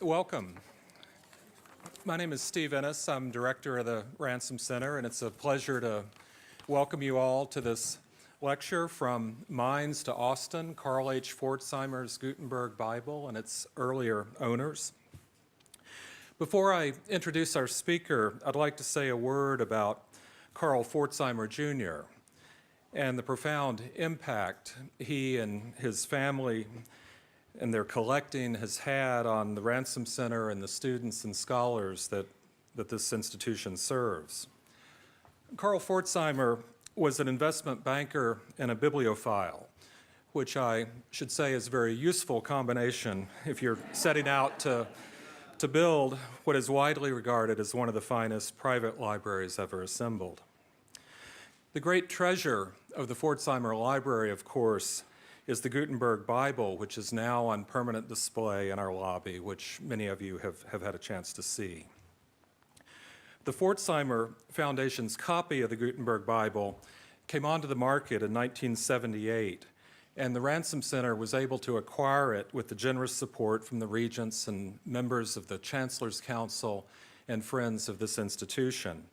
Welcome. My name is Steve Ennis. I'm director of the Ransom Center, and it's a pleasure to welcome you all to this lecture from Mainz to Austin, Carl H. Pforzheimer's Gutenberg Bible and its earlier owners. Before I introduce our speaker, I'd like to say a word about Carl Pforzheimer Jr. and the profound impact he and his family and their collecting has had on the Ransom Center and the students and scholars that this institution serves. Carl Pforzheimer was an investment banker and a bibliophile, which I should say is a very useful combination if you're setting out to build what is widely regarded as one of the finest private libraries ever assembled. The great treasure of the Pforzheimer Library, of course, is the Gutenberg Bible, which is now on permanent display in our lobby, which many of you have had a chance to see. The Pforzheimer Foundation's copy of the Gutenberg Bible came onto the market in 1978, and the Ransom Center was able to acquire it with the generous support from the regents and members of the Chancellor's Council and friends of this institution.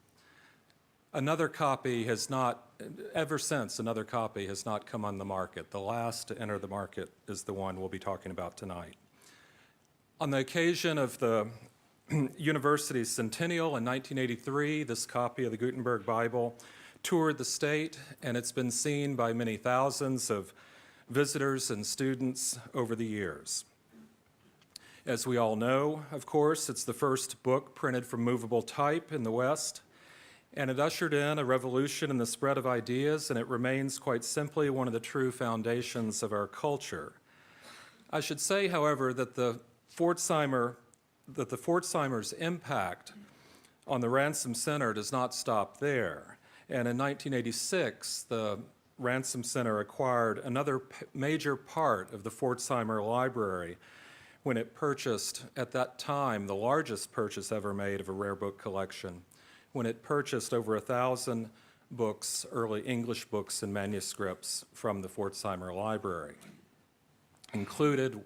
Another copy has not, ever since, another copy has not come on the market. The last to enter the market is the one we'll be talking about tonight. On the occasion of the university's centennial in 1983, this copy of the Gutenberg Bible toured the state, and it's been seen by many thousands of visitors and students over the years. As we all know, of course, it's the first book printed from movable type in the West, and it ushered in a revolution in the spread of ideas, and it remains quite simply one of the true foundations of our culture. I should say, however, that the Pforzheimer's impact on the Ransom Center does not stop there. And in 1986, the Ransom Center acquired another major part of the Pforzheimer Library when it purchased, at that time, the largest purchase ever made of a rare book collection, when it purchased over 1,000 books, early English books and manuscripts from the Pforzheimer Library. Included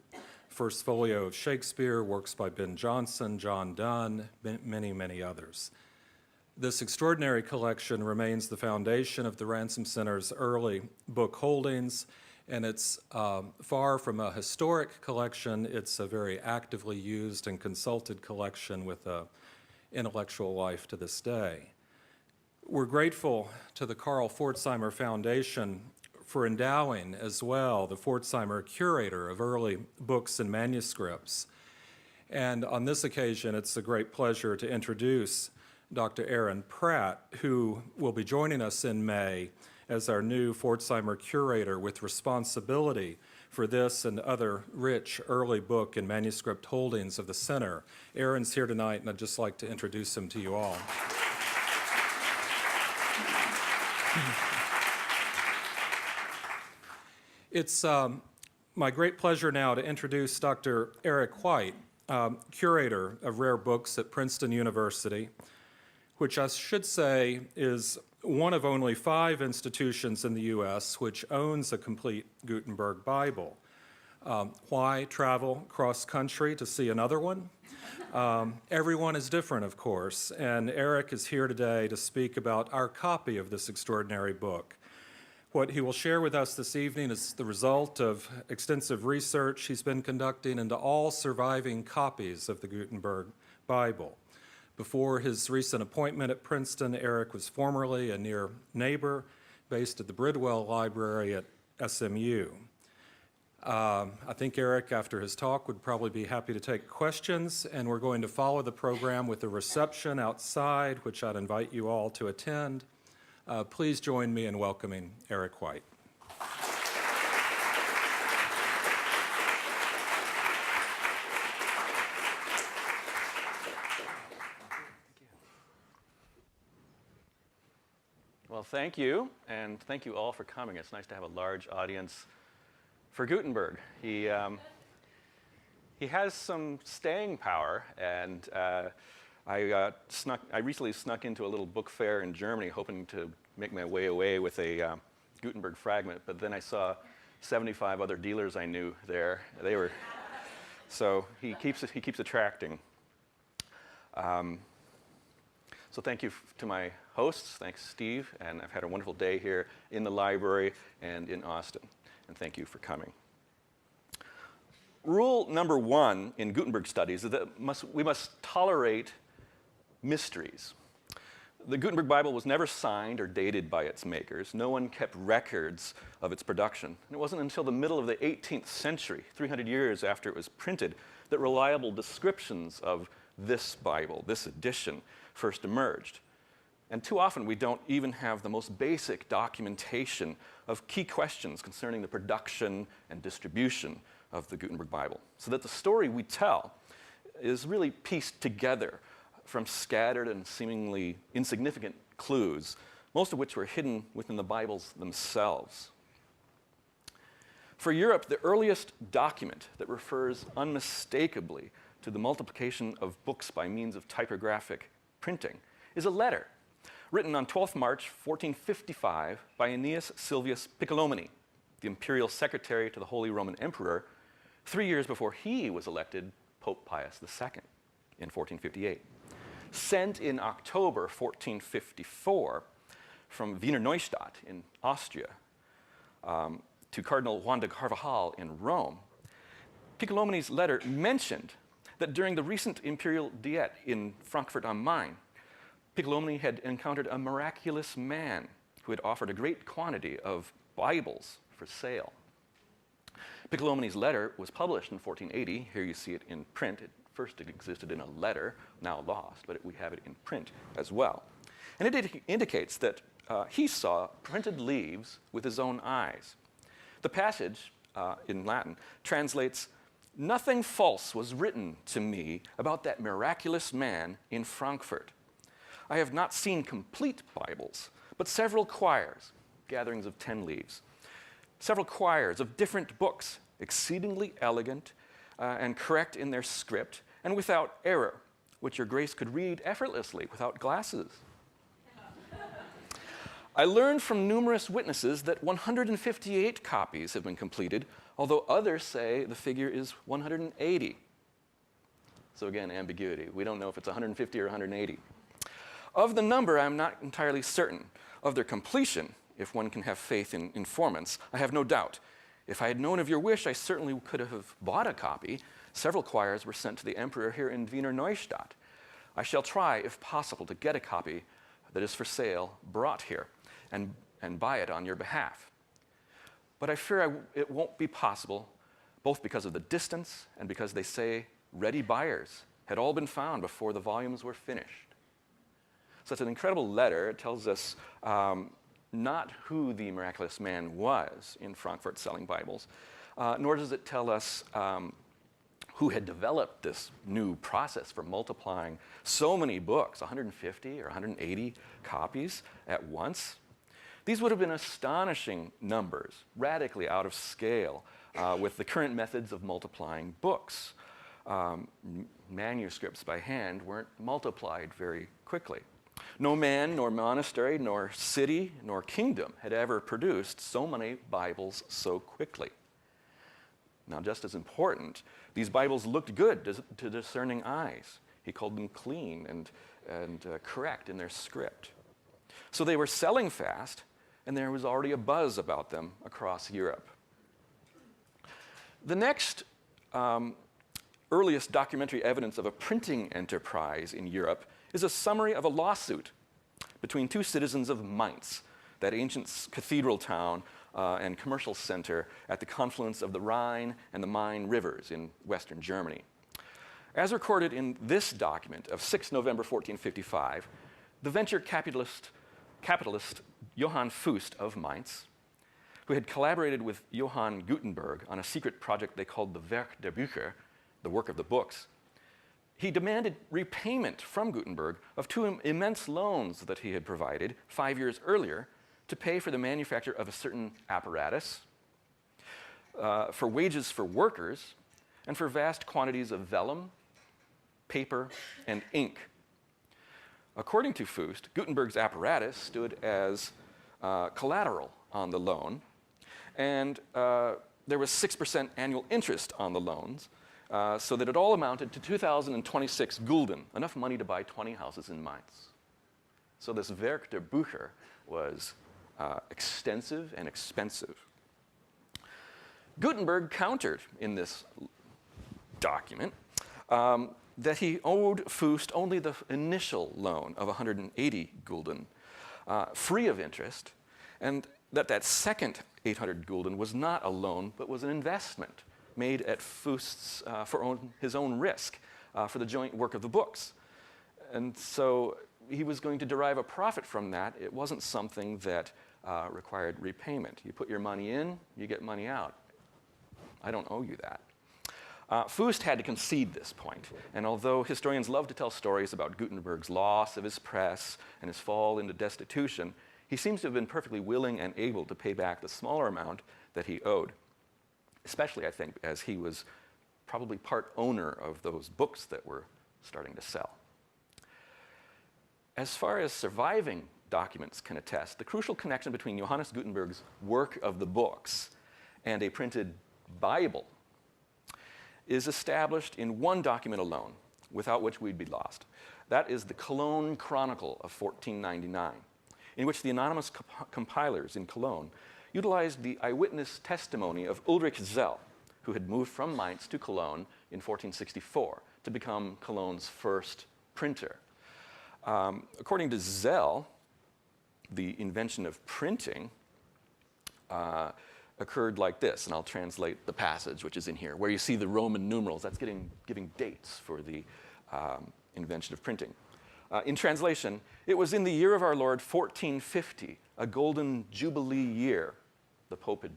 first folio of Shakespeare, works by Ben Jonson, John Donne, many, many others. This extraordinary collection remains the foundation of the Ransom Center's early book holdings, and it's far from a historic collection. It's a very actively used and consulted collection with a intellectual life to this day. We're grateful to the Carl Pforzheimer Foundation for endowing as well the Pforzheimer Curator of early books and manuscripts. And on this occasion, it's a great pleasure to introduce Dr. Aaron Pratt, who will be joining us in May as our new Pforzheimer Curator with responsibility for this and other rich early book and manuscript holdings of the Center. Aaron's here tonight, and I'd just like to introduce him to you all. It's my great pleasure now to introduce Dr. Eric White, Curator of Rare Books at Princeton University, which I should say is one of only 5 institutions in the U.S. which owns a complete Gutenberg Bible. Why travel cross-country to see another one? Everyone is different, of course, and Eric is here today to speak about our copy of this extraordinary book. What he will share with us this evening is the result of extensive research he's been conducting into all surviving copies of the Gutenberg Bible. Before his recent appointment at Princeton, Eric was formerly a near neighbor based at the Bridwell Library at SMU. I think Eric, after his talk, would probably be happy to take questions, and we're going to follow the program with a reception outside, which I'd invite you all to attend. Please join me in welcoming Eric White. Well, thank you, and thank you all for coming. It's nice to have a large audience for Gutenberg. He has some staying power, and I recently snuck into a little book fair in Germany, hoping to make my way away with a Gutenberg fragment, but then I saw 75 other dealers I knew there. They were So he keeps attracting. So thank you to my hosts. Thanks, Steve. And I've had a wonderful day here in the library and in Austin. And thank you for coming. Rule number 1 in Gutenberg studies is that we must tolerate mysteries. The Gutenberg Bible was never signed or dated by its makers. No one kept records of its production. And it wasn't until the middle of the 18th century, 300 years after it was printed, that reliable descriptions of this Bible, this edition, first emerged. And too often we don't even have the most basic documentation of key questions concerning the production and distribution of the Gutenberg Bible, so that the story we tell is really pieced together from scattered and seemingly insignificant clues, most of which were hidden within the Bibles themselves. For Europe, the earliest document that refers unmistakably to the multiplication of books by means of typographic printing is a letter written on 12th March 1455 by Aeneas Silvius Piccolomini, the imperial secretary to the Holy Roman Emperor, 3 years before he was elected Pope Pius II in 1458. Sent in October 1454 from Wiener Neustadt in Austria to Cardinal Juan de Carvajal in Rome, Piccolomini's letter mentioned that during the recent imperial diet in Frankfurt am Main, Piccolomini had encountered a miraculous man who had offered a great quantity of Bibles for sale. Piccolomini's letter was published in 1480. Here you see it in print. First it existed in a letter, now lost, but we have it in print as well. And it indicates that he saw printed leaves with his own eyes. The passage in Latin translates, "Nothing false was written to me about that miraculous man in Frankfurt. I have not seen complete Bibles, but several quires, gatherings of 10 leaves, several quires of different books, exceedingly elegant and correct in their script, and without error, which your grace could read effortlessly without glasses. I learned from numerous witnesses that 158 copies have been completed, although others say the figure is 180. So again, ambiguity. We don't know if it's 150 or 180. Of the number, I'm not entirely certain. Of their completion, if one can have faith in informants, I have no doubt. If I had known of your wish, I certainly could have bought a copy. Several quires were sent to the emperor here in Wiener Neustadt. I shall try, if possible, to get a copy that is for sale brought here and buy it on your behalf. But I fear it won't be possible, both because of the distance and because they say ready buyers had all been found before the volumes were finished." So it's an incredible letter. It tells us not who the miraculous man was in Frankfurt selling Bibles, nor does it tell us who had developed this new process for multiplying so many books, 150 or 180 copies at once. These would have been astonishing numbers, radically out of scale with the current methods of multiplying books. Manuscripts by hand weren't multiplied very quickly. No man, nor monastery, nor city, nor kingdom had ever produced so many Bibles so quickly. Now, just as important, these Bibles looked good to discerning eyes. He called them clean and correct in their script. So they were selling fast, and there was already a buzz about them across Europe. The next earliest documentary evidence of a printing enterprise in Europe is a summary of a lawsuit between two citizens of Mainz, that ancient cathedral town and commercial center at the confluence of the Rhine and the Main rivers in western Germany. As recorded in this document of 6 November 1455, the venture capitalist Johann Fust of Mainz, who had collaborated with Johann Gutenberg on a secret project they called the Werk der Bücher, the work of the books, he demanded repayment from Gutenberg of two immense loans that he had provided 5 years earlier to pay for the manufacture of a certain apparatus, for wages for workers, and for vast quantities of vellum, paper, and ink. According to Fust, Gutenberg's apparatus stood as collateral on the loan, and there was 6% annual interest on the loans, so that it all amounted to 2,026 Gulden, enough money to buy 20 houses in Mainz. So this Werk der Bücher was extensive and expensive. Gutenberg countered in this document that he owed Fust only the initial loan of 180 Gulden, free of interest, and that second 800 Gulden was not a loan, but was an investment made at Fust's his own risk for the joint work of the books. And so he was going to derive a profit from that. It wasn't something that required repayment. You put your money in, you get money out. I don't owe you that. Fust had to concede this point, and although historians love to tell stories about Gutenberg's loss of his press and his fall into destitution, he seems to have been perfectly willing and able to pay back the smaller amount that he owed, especially, I think, as he was probably part owner of those books that were starting to sell. As far as surviving documents can attest, the crucial connection between Johannes Gutenberg's work of the books and a printed Bible is established in one document alone, without which we'd be lost. That is the Cologne Chronicle of 1499, in which the anonymous compilers in Cologne utilized the eyewitness testimony of Ulrich Zell, who had moved from Mainz to Cologne in 1464 to become Cologne's first printer. According to Zell, the invention of printing occurred like this, and I'll translate the passage which is in here, where you see the Roman numerals. That's giving dates for the invention of printing. In translation, it was in the year of our Lord 1450, a golden jubilee year. The Pope had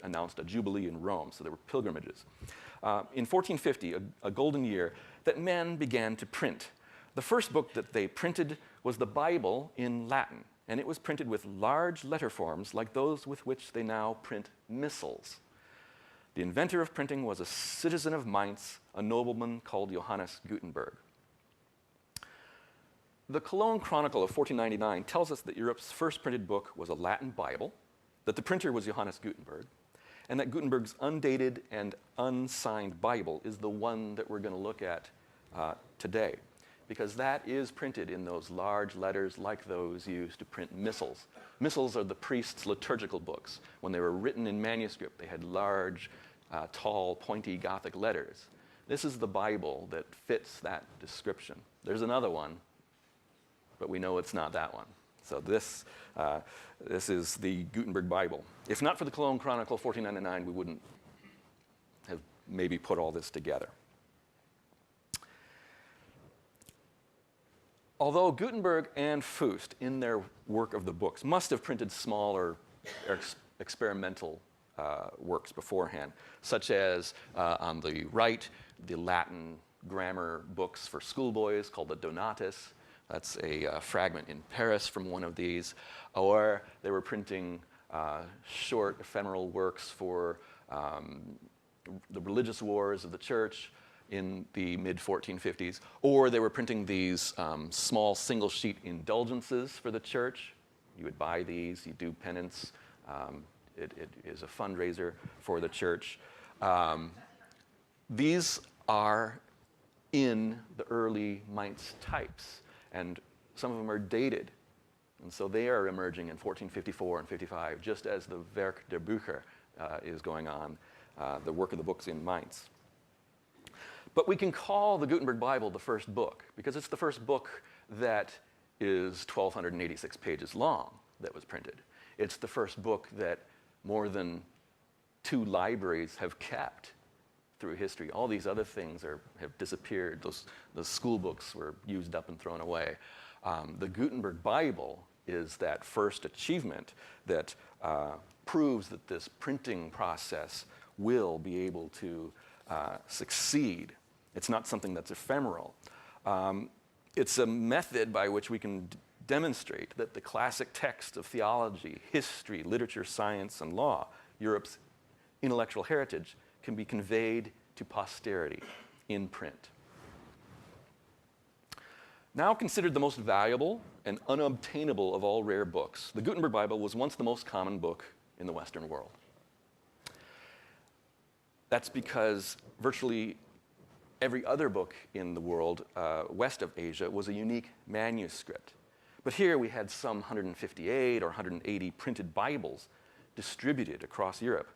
announced a jubilee in Rome, so there were pilgrimages. In 1450, a golden year, that men began to print. The first book that they printed was the Bible in Latin, and it was printed with large letter forms like those with which they now print missals. The inventor of printing was a citizen of Mainz, a nobleman called Johannes Gutenberg. The Cologne Chronicle of 1499 tells us that Europe's first printed book was a Latin Bible, that the printer was Johannes Gutenberg, and that Gutenberg's undated and unsigned Bible is the one that we're going to look at today, because that is printed in those large letters like those used to print missals. Missals are the priests' liturgical books. When they were written in manuscript, they had large, tall, pointy Gothic letters. This is the Bible that fits that description. There's another one, but we know it's not that one. So this is the Gutenberg Bible. If not for the Cologne Chronicle 1499, we wouldn't have maybe put all this together. Although Gutenberg and Fust, in their work of the books, must have printed smaller experimental works beforehand, such as on the right, the Latin grammar books for schoolboys called the Donatus. That's a fragment in Paris from one of these. Or they were printing short ephemeral works for the religious wars of the church in the mid-1450s. Or they were printing these small single-sheet indulgences for the church. You would buy these, you do penance. It is a fundraiser for the church. These are in the early Mainz types, and some of them are dated. And so they are emerging in 1454 and 55, just as the Werk der Bücher is going on, the work of the books in Mainz. But we can call the Gutenberg Bible the first book, because it's the first book that is 1,286 pages long that was printed. It's the first book that more than 2 libraries have kept through history. All these other things have disappeared. Those school books were used up and thrown away. The Gutenberg Bible is that first achievement that proves that this printing process will be able to succeed. It's not something that's ephemeral. It's a method by which we can demonstrate that the classic texts of theology, history, literature, science, and law, Europe's intellectual heritage, can be conveyed to posterity in print. Now considered the most valuable and unobtainable of all rare books, the Gutenberg Bible was once the most common book in the Western world. That's because virtually every other book in the world west of Asia was a unique manuscript. But here we had some 158 or 180 printed Bibles distributed across Europe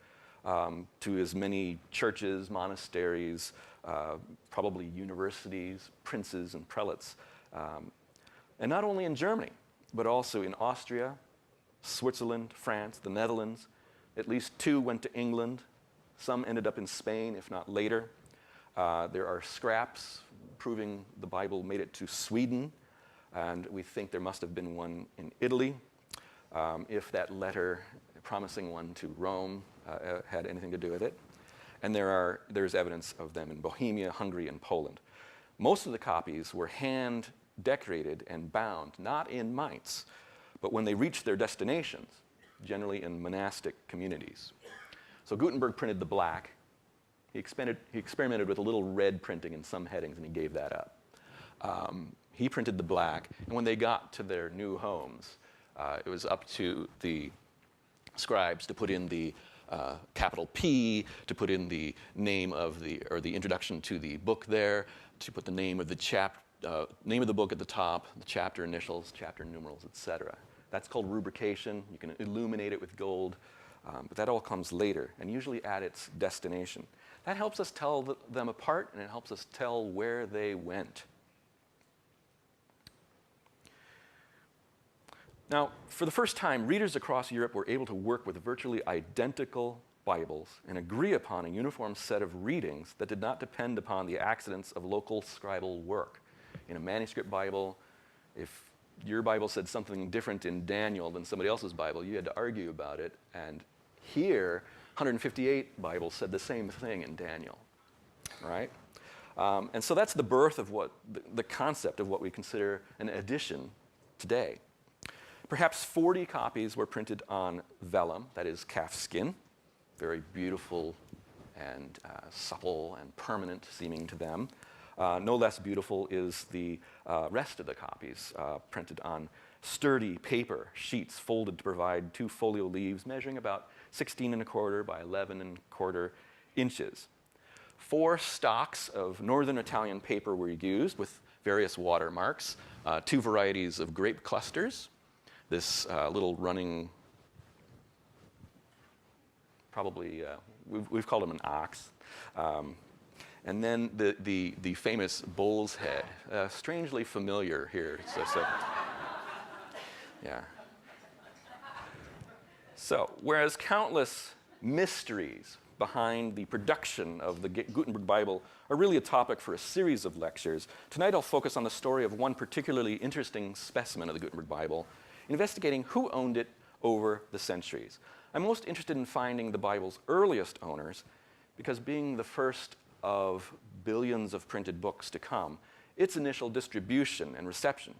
to as many churches, monasteries, probably universities, princes and prelates. And not only in Germany, but also in Austria, Switzerland, France, the Netherlands. At least 2 went to England. Some ended up in Spain, if not later. There are scraps proving the Bible made it to Sweden, and we think there must have been one in Italy, if that letter promising one to Rome had anything to do with it. And there's evidence of them in Bohemia, Hungary, and Poland. Most of the copies were hand decorated and bound, not in Mainz, but when they reached their destinations, generally in monastic communities. So Gutenberg printed the black. He experimented with a little red printing in some headings, and he gave that up. He printed the black, and when they got to their new homes, it was up to the scribes to put in the capital P, to put in the name of the introduction to the book there, to put the name of the book at the top, the chapter initials, chapter numerals, etc. That's called rubrication. You can illuminate it with gold, but that all comes later, and usually at its destination. That helps us tell them apart, and it helps us tell where they went. Now, for the first time, readers across Europe were able to work with virtually identical Bibles and agree upon a uniform set of readings that did not depend upon the accidents of local scribal work. In a manuscript Bible, if your Bible said something different in Daniel than somebody else's Bible, you had to argue about it. And here, 158 Bibles said the same thing in Daniel, right? And so that's the birth of the concept of what we consider an edition today. Perhaps 40 copies were printed on vellum, that is calf skin, very beautiful and supple and permanent seeming to them. No less beautiful is the rest of the copies printed on sturdy paper sheets folded to provide 2 folio leaves measuring about 16¼ by 11¼ inches. 4 stocks of northern Italian paper were used with various watermarks, 2 varieties of grape clusters, this little running, probably, we've called him an ox. And then the famous bull's head, strangely familiar here. Yeah. So, whereas countless mysteries behind the production of the Gutenberg Bible are really a topic for a series of lectures, tonight I'll focus on the story of one particularly interesting specimen of the Gutenberg Bible, investigating who owned it over the centuries. I'm most interested in finding the Bible's earliest owners because, being the first of billions of printed books to come, its initial distribution and reception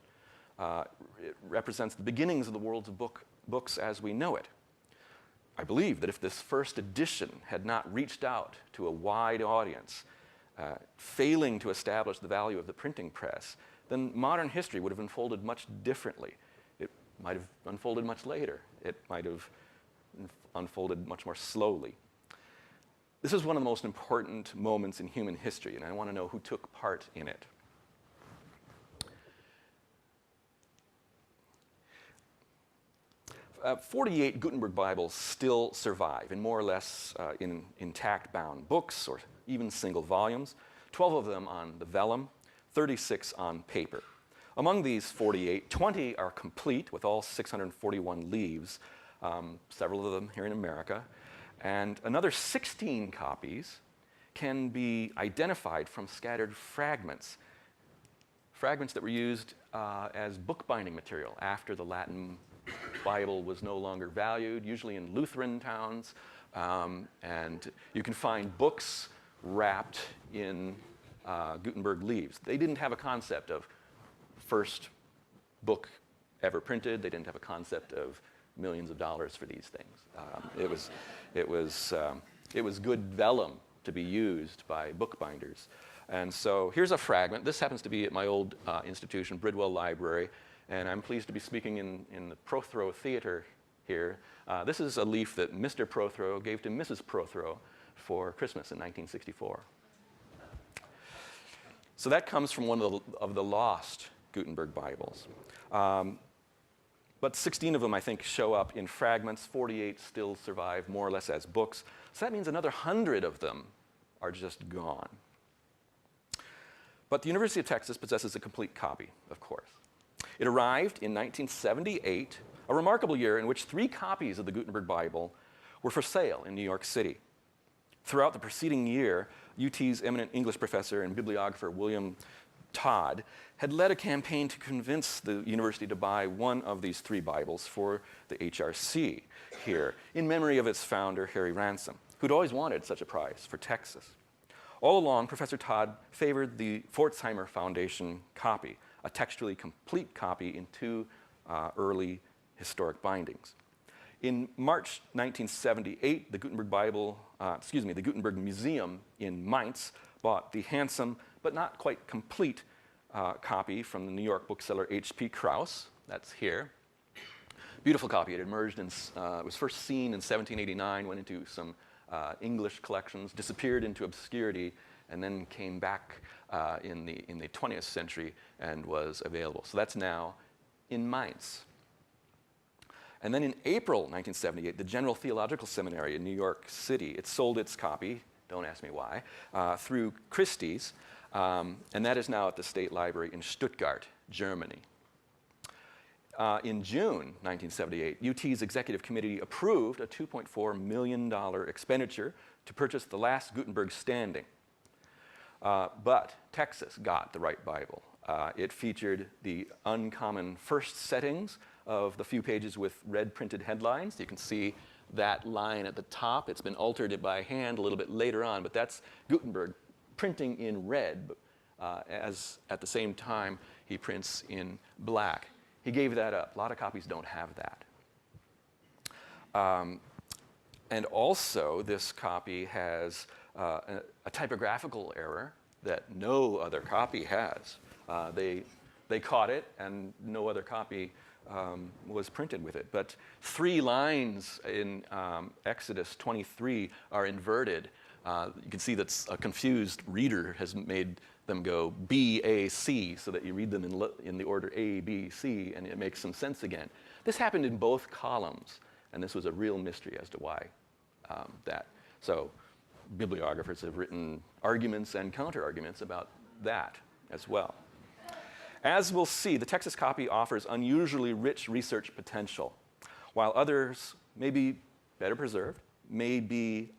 it represents the beginnings of the world of books as we know it. I believe that if this first edition had not reached out to a wide audience, failing to establish the value of the printing press, then modern history would have unfolded much differently. It might have unfolded much later. It might have unfolded much more slowly. This is one of the most important moments in human history, and I want to know who took part in it. Uh, 48 Gutenberg Bibles still survive in more or less in intact bound books or even single volumes, 12 of them on the vellum, 36 on paper. Among these 48, 20 are complete with all 641 leaves, several of them here in America, and another 16 copies can be identified from scattered fragments that were used as bookbinding material after the Latin Bible was no longer valued, usually in Lutheran towns, and you can find books wrapped in Gutenberg leaves. They didn't have a concept of first book ever printed. They didn't have a concept of millions of dollars for these things. It was good vellum to be used by bookbinders. And so here's a fragment. This happens to be at my old institution, Bridwell Library, and I'm pleased to be speaking in the Prothero Theater here. This is a leaf that Mr. Prothero gave to Mrs. Prothero for Christmas in 1964. So that comes from one of the lost Gutenberg Bibles. But 16 of them, I think, show up in fragments. 48 still survive more or less as books. So that means another 100 of them are just gone. But the University of Texas possesses a complete copy, of course. It arrived in 1978, a remarkable year in which 3 copies of the Gutenberg Bible were for sale in New York City. Throughout the preceding year, UT's eminent English professor and bibliographer William Todd had led a campaign to convince the university to buy one of these 3 Bibles for the HRC here, in memory of its founder, Harry Ransom, who'd always wanted such a prize for Texas. All along, Professor Todd favored the Pforzheimer Foundation copy, a textually complete copy in 2 early historic bindings. In March 1978, the Gutenberg Museum in Mainz bought the handsome but not quite complete copy from the New York bookseller H.P. Krauss. That's here. Beautiful copy. It emerged it was first seen in 1789, went into some English collections, disappeared into obscurity, and then came back in the 20th century and was available. So that's now in Mainz. And then in April 1978, the General Theological Seminary in New York City, it sold its copy, don't ask me why, through Christie's, and that is now at the State Library in Stuttgart, Germany. In June 1978, UT's executive committee approved a $2.4 million expenditure to purchase the last Gutenberg standing. But Texas got the right Bible. It featured the uncommon first settings of the few pages with red printed headlines. You can see that line at the top. It's been altered by hand a little bit later on, but that's Gutenberg printing in red, as at the same time he prints in black. He gave that up. A lot of copies don't have that. And also, this copy has a typographical error that no other copy has. They caught it, and no other copy was printed with it. But 3 lines in Exodus 23 are inverted. You can see that a confused reader has made them go B, A, C, so that you read them in the order A, B, C, and it makes some sense again. This happened in both columns, and this was a real mystery as to why that. So bibliographers have written arguments and counter-arguments about that as well. As we'll see, the Texas copy offers unusually rich research potential, while others may be better preserved, may be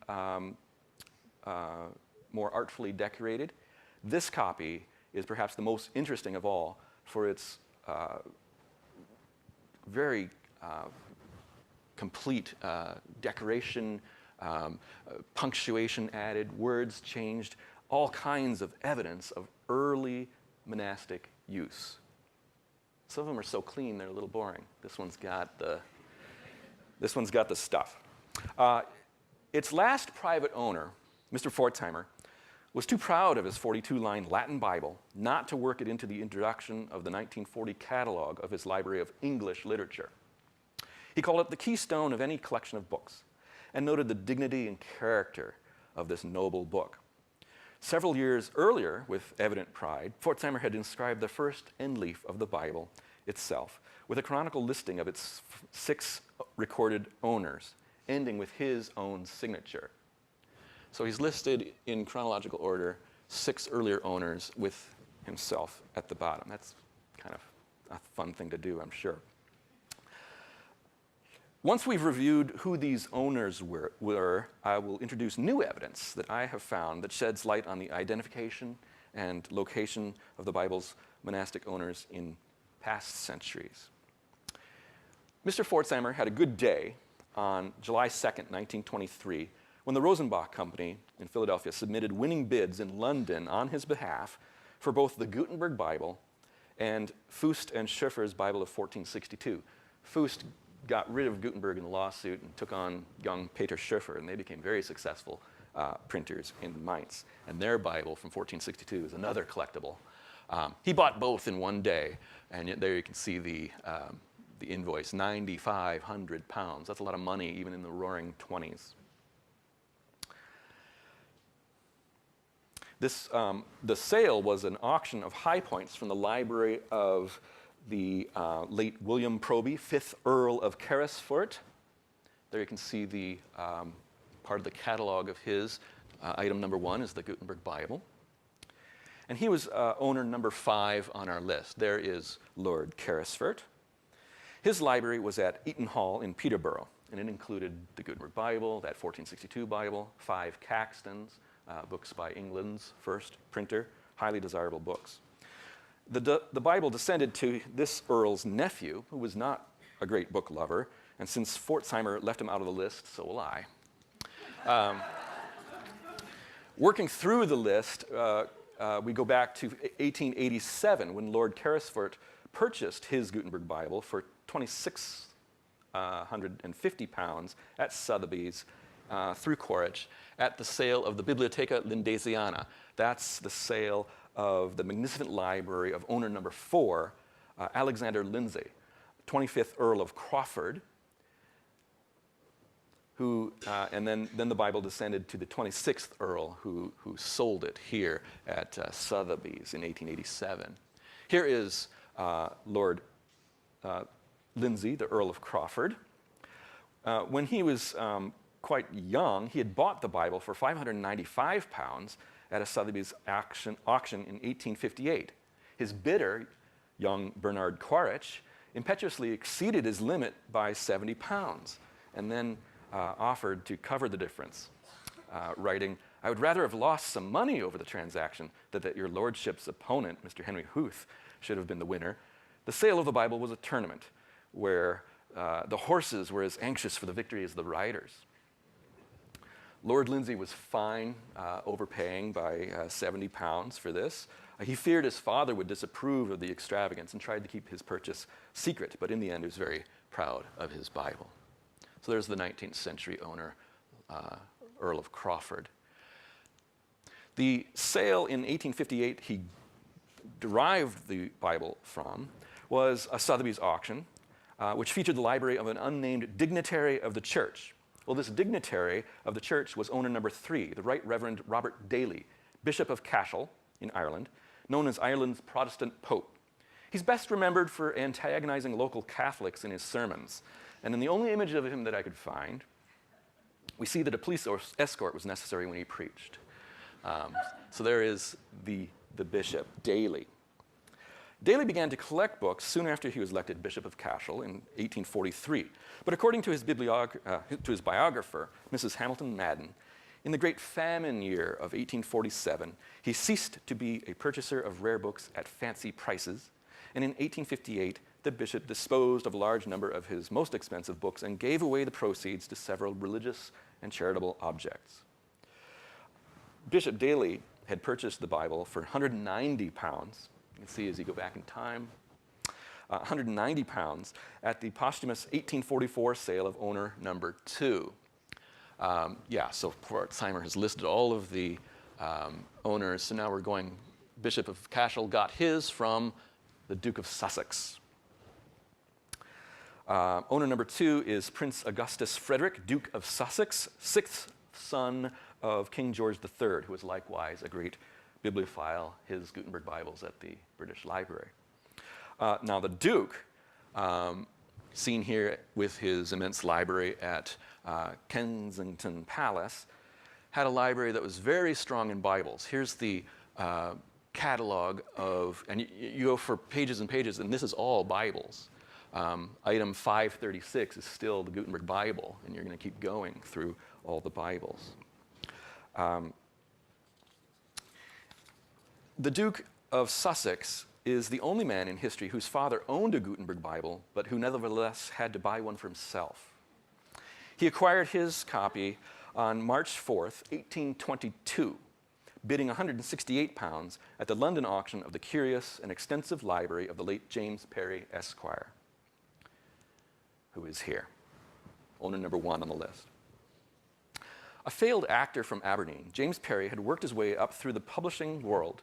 more artfully decorated. This copy is perhaps the most interesting of all for its very complete decoration, punctuation added, words changed, all kinds of evidence of early monastic use. Some of them are so clean they're a little boring. This one's got the stuff. Its last private owner, Mr. Pforzheimer, was too proud of his 42-line Latin Bible not to work it into the introduction of the 1940 catalog of his Library of English Literature. He called it the keystone of any collection of books and noted the dignity and character of this noble book. Several years earlier, with evident pride, Pforzheimer had inscribed the first end leaf of the Bible itself with a chronicle listing of its 6 recorded owners, ending with his own signature. So he's listed in chronological order 6 earlier owners with himself at the bottom. That's kind of a fun thing to do, I'm sure. Once we've reviewed who these owners were, I will introduce new evidence that I have found that sheds light on the identification and location of the Bible's monastic owners in past centuries. Mr. Pforzheimer had a good day on July 2nd, 1923, when the Rosenbach Company in Philadelphia submitted winning bids in London on his behalf for both the Gutenberg Bible and Fust and Schoeffer's Bible of 1462. Fust got rid of Gutenberg in the lawsuit and took on young Peter Schoeffer, and they became very successful printers in Mainz. And their Bible from 1462 is another collectible. He bought both in one day, and there you can see the invoice, 9,500 pounds. That's a lot of money, even in the roaring 20s. The sale was an auction of high points from the library of the late William Proby, 5th Earl of Carrisfort. There you can see the part of the catalog of his. Item number 1 is the Gutenberg Bible. And he was owner number 5 on our list. There is Lord Carrisfort. His library was at Eaton Hall in Peterborough, and it included the Gutenberg Bible, that 1462 Bible, 5 Caxtons, books by England's first printer, highly desirable books. The Bible descended to this Earl's nephew, who was not a great book lover, and since Pforzheimer left him out of the list, so will I. Working through the list, we go back to 1887 when Lord Carrisfort purchased his Gutenberg Bible for £2,650 at Sotheby's through Quaritch at the sale of the Bibliotheca Lindesiana. That's the sale of the magnificent library of owner number 4, Alexander Lindsay, 25th Earl of Crawford, who, and then the Bible descended to the 26th Earl, who sold it here at Sotheby's in 1887. Here is Lord Lindsay, the Earl of Crawford. When he was quite young, he had bought the Bible for £595 at a Sotheby's auction in 1858. His bidder, young Bernard Quaritch, impetuously exceeded his limit by £70 and then offered to cover the difference, writing, "I would rather have lost some money over the transaction than that your lordship's opponent, Mr. Henry Huth, should have been the winner. The sale of the Bible was a tournament where the horses were as anxious for the victory as the riders." Lord Lindsay was fine, overpaying by £70 for this. He feared his father would disapprove of the extravagance and tried to keep his purchase secret, but in the end he was very proud of his Bible. So there's the 19th century owner, Earl of Crawford. The sale in 1858 he derived the Bible from was a Sotheby's auction, which featured the library of an unnamed dignitary of the church. Well, this dignitary of the church was owner number 3, the Right Reverend Robert Daly, Bishop of Cashel in Ireland, known as Ireland's Protestant Pope. He's best remembered for antagonizing local Catholics in his sermons. And in the only image of him that I could find, we see that a police escort was necessary when he preached. So there is the bishop, Daly. Daly began to collect books soon after he was elected Bishop of Cashel in 1843. But according to his biographer, Mrs. Hamilton Madden, in the great famine year of 1847, he ceased to be a purchaser of rare books at fancy prices, and in 1858, the bishop disposed of a large number of his most expensive books and gave away the proceeds to several religious and charitable objects. Bishop Daly had purchased the Bible for £190. You can see as you go back in time, £190 at the posthumous 1844 sale of owner number 2. So Pforzheimer has listed all of the owners. So now we're going, Bishop of Cashel got his from the Duke of Sussex. Owner number 2 is Prince Augustus Frederick, Duke of Sussex, 6th son of King George III, who was likewise a great bibliophile, his Gutenberg Bibles at the British Library. Now the Duke, seen here with his immense library at Kensington Palace, had a library that was very strong in Bibles. Here's the catalog of, and you go for pages and pages, and this is all Bibles. Item 536 is still the Gutenberg Bible, and you're going to keep going through all the Bibles. The Duke of Sussex is the only man in history whose father owned a Gutenberg Bible, but who nevertheless had to buy one for himself. He acquired his copy on March 4th, 1822, bidding £168 at the London auction of the curious and extensive library of the late James Perry, Esquire, who is here, owner number 1 on the list. A failed actor from Aberdeen, James Perry had worked his way up through the publishing world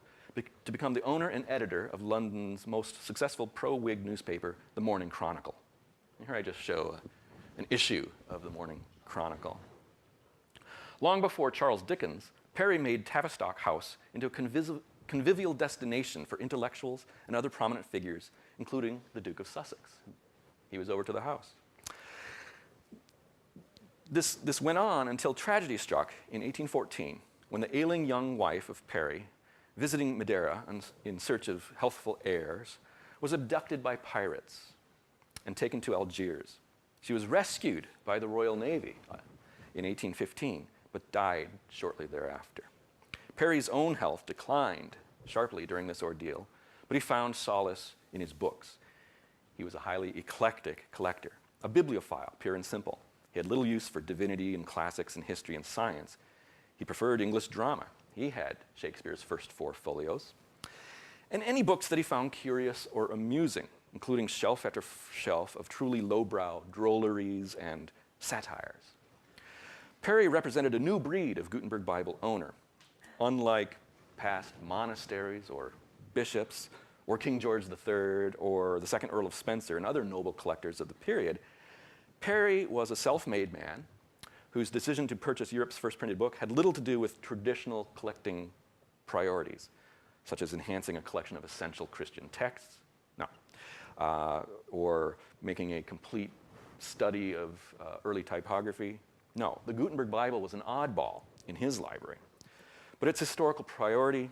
to become the owner and editor of London's most successful pro-Whig newspaper, the Morning Chronicle. And here I just show an issue of the Morning Chronicle. Long before Charles Dickens Perry made Tavistock House into a convivial destination for intellectuals and other prominent figures, including the Duke of Sussex. He was over to the house. This went on until tragedy struck in 1814, when the ailing young wife of Perry, visiting Madeira in search of healthful heirs, was abducted by pirates and taken to Algiers. She was rescued by the Royal Navy in 1815, but died shortly thereafter. Perry's own health declined sharply during this ordeal, but he found solace in his books. He was a highly eclectic collector, a bibliophile, pure and simple. He had little use for divinity and classics and history and science. He preferred English drama. He had Shakespeare's first 4 folios, and any books that he found curious or amusing, including shelf after shelf of truly lowbrow drolleries and satires. Perry represented a new breed of Gutenberg Bible owner. Unlike past monasteries or bishops or King George III or the second Earl of Spencer and other noble collectors of the period, Perry was a self-made man whose decision to purchase Europe's first printed book had little to do with traditional collecting priorities, such as enhancing a collection of essential Christian texts, or making a complete study of early typography. No, the Gutenberg Bible was an oddball in his library, but its historical priority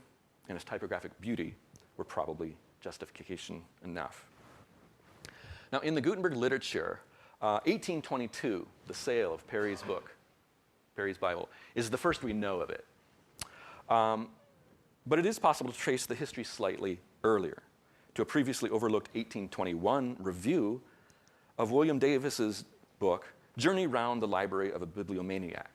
and its typographic beauty were probably justification enough. Now, in the Gutenberg literature, 1822, the sale of Perry's book, Perry's Bible, is the first we know of it. But it is possible to trace the history slightly earlier, to a previously overlooked 1821 review of William Davis's book, Journey Round the Library of a Bibliomaniac.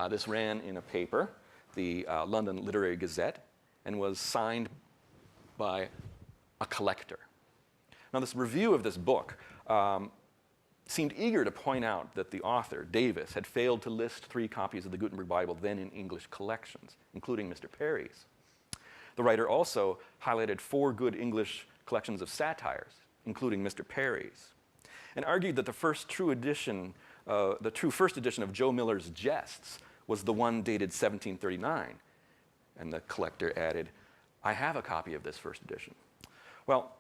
This ran in a paper, the London Literary Gazette, and was signed by a collector. Now, this review of this book seemed eager to point out that the author, Davis, had failed to list 3 copies of the Gutenberg Bible then in English collections, including Mr. Perry's. The writer also highlighted 4 good English collections of satires, including Mr. Perry's, and argued that the first true first edition of Joe Miller's Jests was the one dated 1739. And the collector added, "I have a copy of this first edition." Well,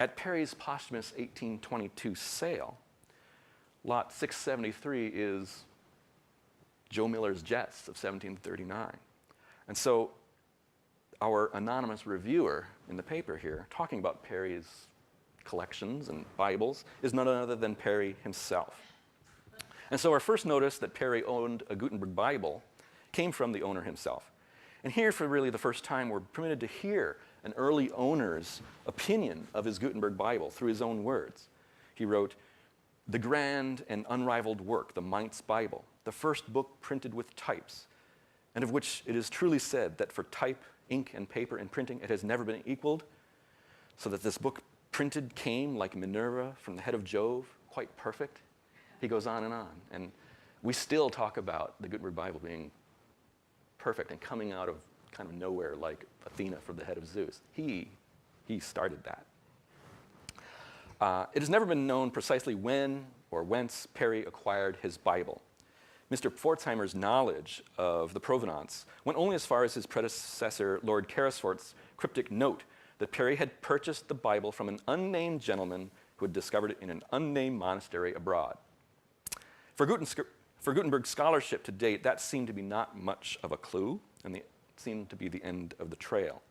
at Perry's posthumous 1822 sale, lot 673 is Joe Miller's Jests of 1739. And so our anonymous reviewer in the paper here, talking about Perry's collections and Bibles, is none other than Perry himself. And so our first notice that Perry owned a Gutenberg Bible came from the owner himself. And here, for really the first time, we're permitted to hear an early owner's opinion of his Gutenberg Bible through his own words. He wrote, "The grand and unrivaled work, the Mainz Bible, the first book printed with types, and of which it is truly said that for type, ink, and paper in printing it has never been equaled, so that this book printed came like Minerva from the head of Jove, quite perfect." He goes on, and we still talk about the Gutenberg Bible being perfect and coming out of kind of nowhere like Athena from the head of Zeus. He started that. It has never been known precisely when or whence Perry acquired his Bible. Mr. Pforzheimer's knowledge of the provenance went only as far as his predecessor, Lord Carrisfort's cryptic note that Perry had purchased the Bible from an unnamed gentleman who had discovered it in an unnamed monastery abroad. For Gutenberg scholarship to date, that seemed to be not much of a clue, and it seemed to be the end of the trail.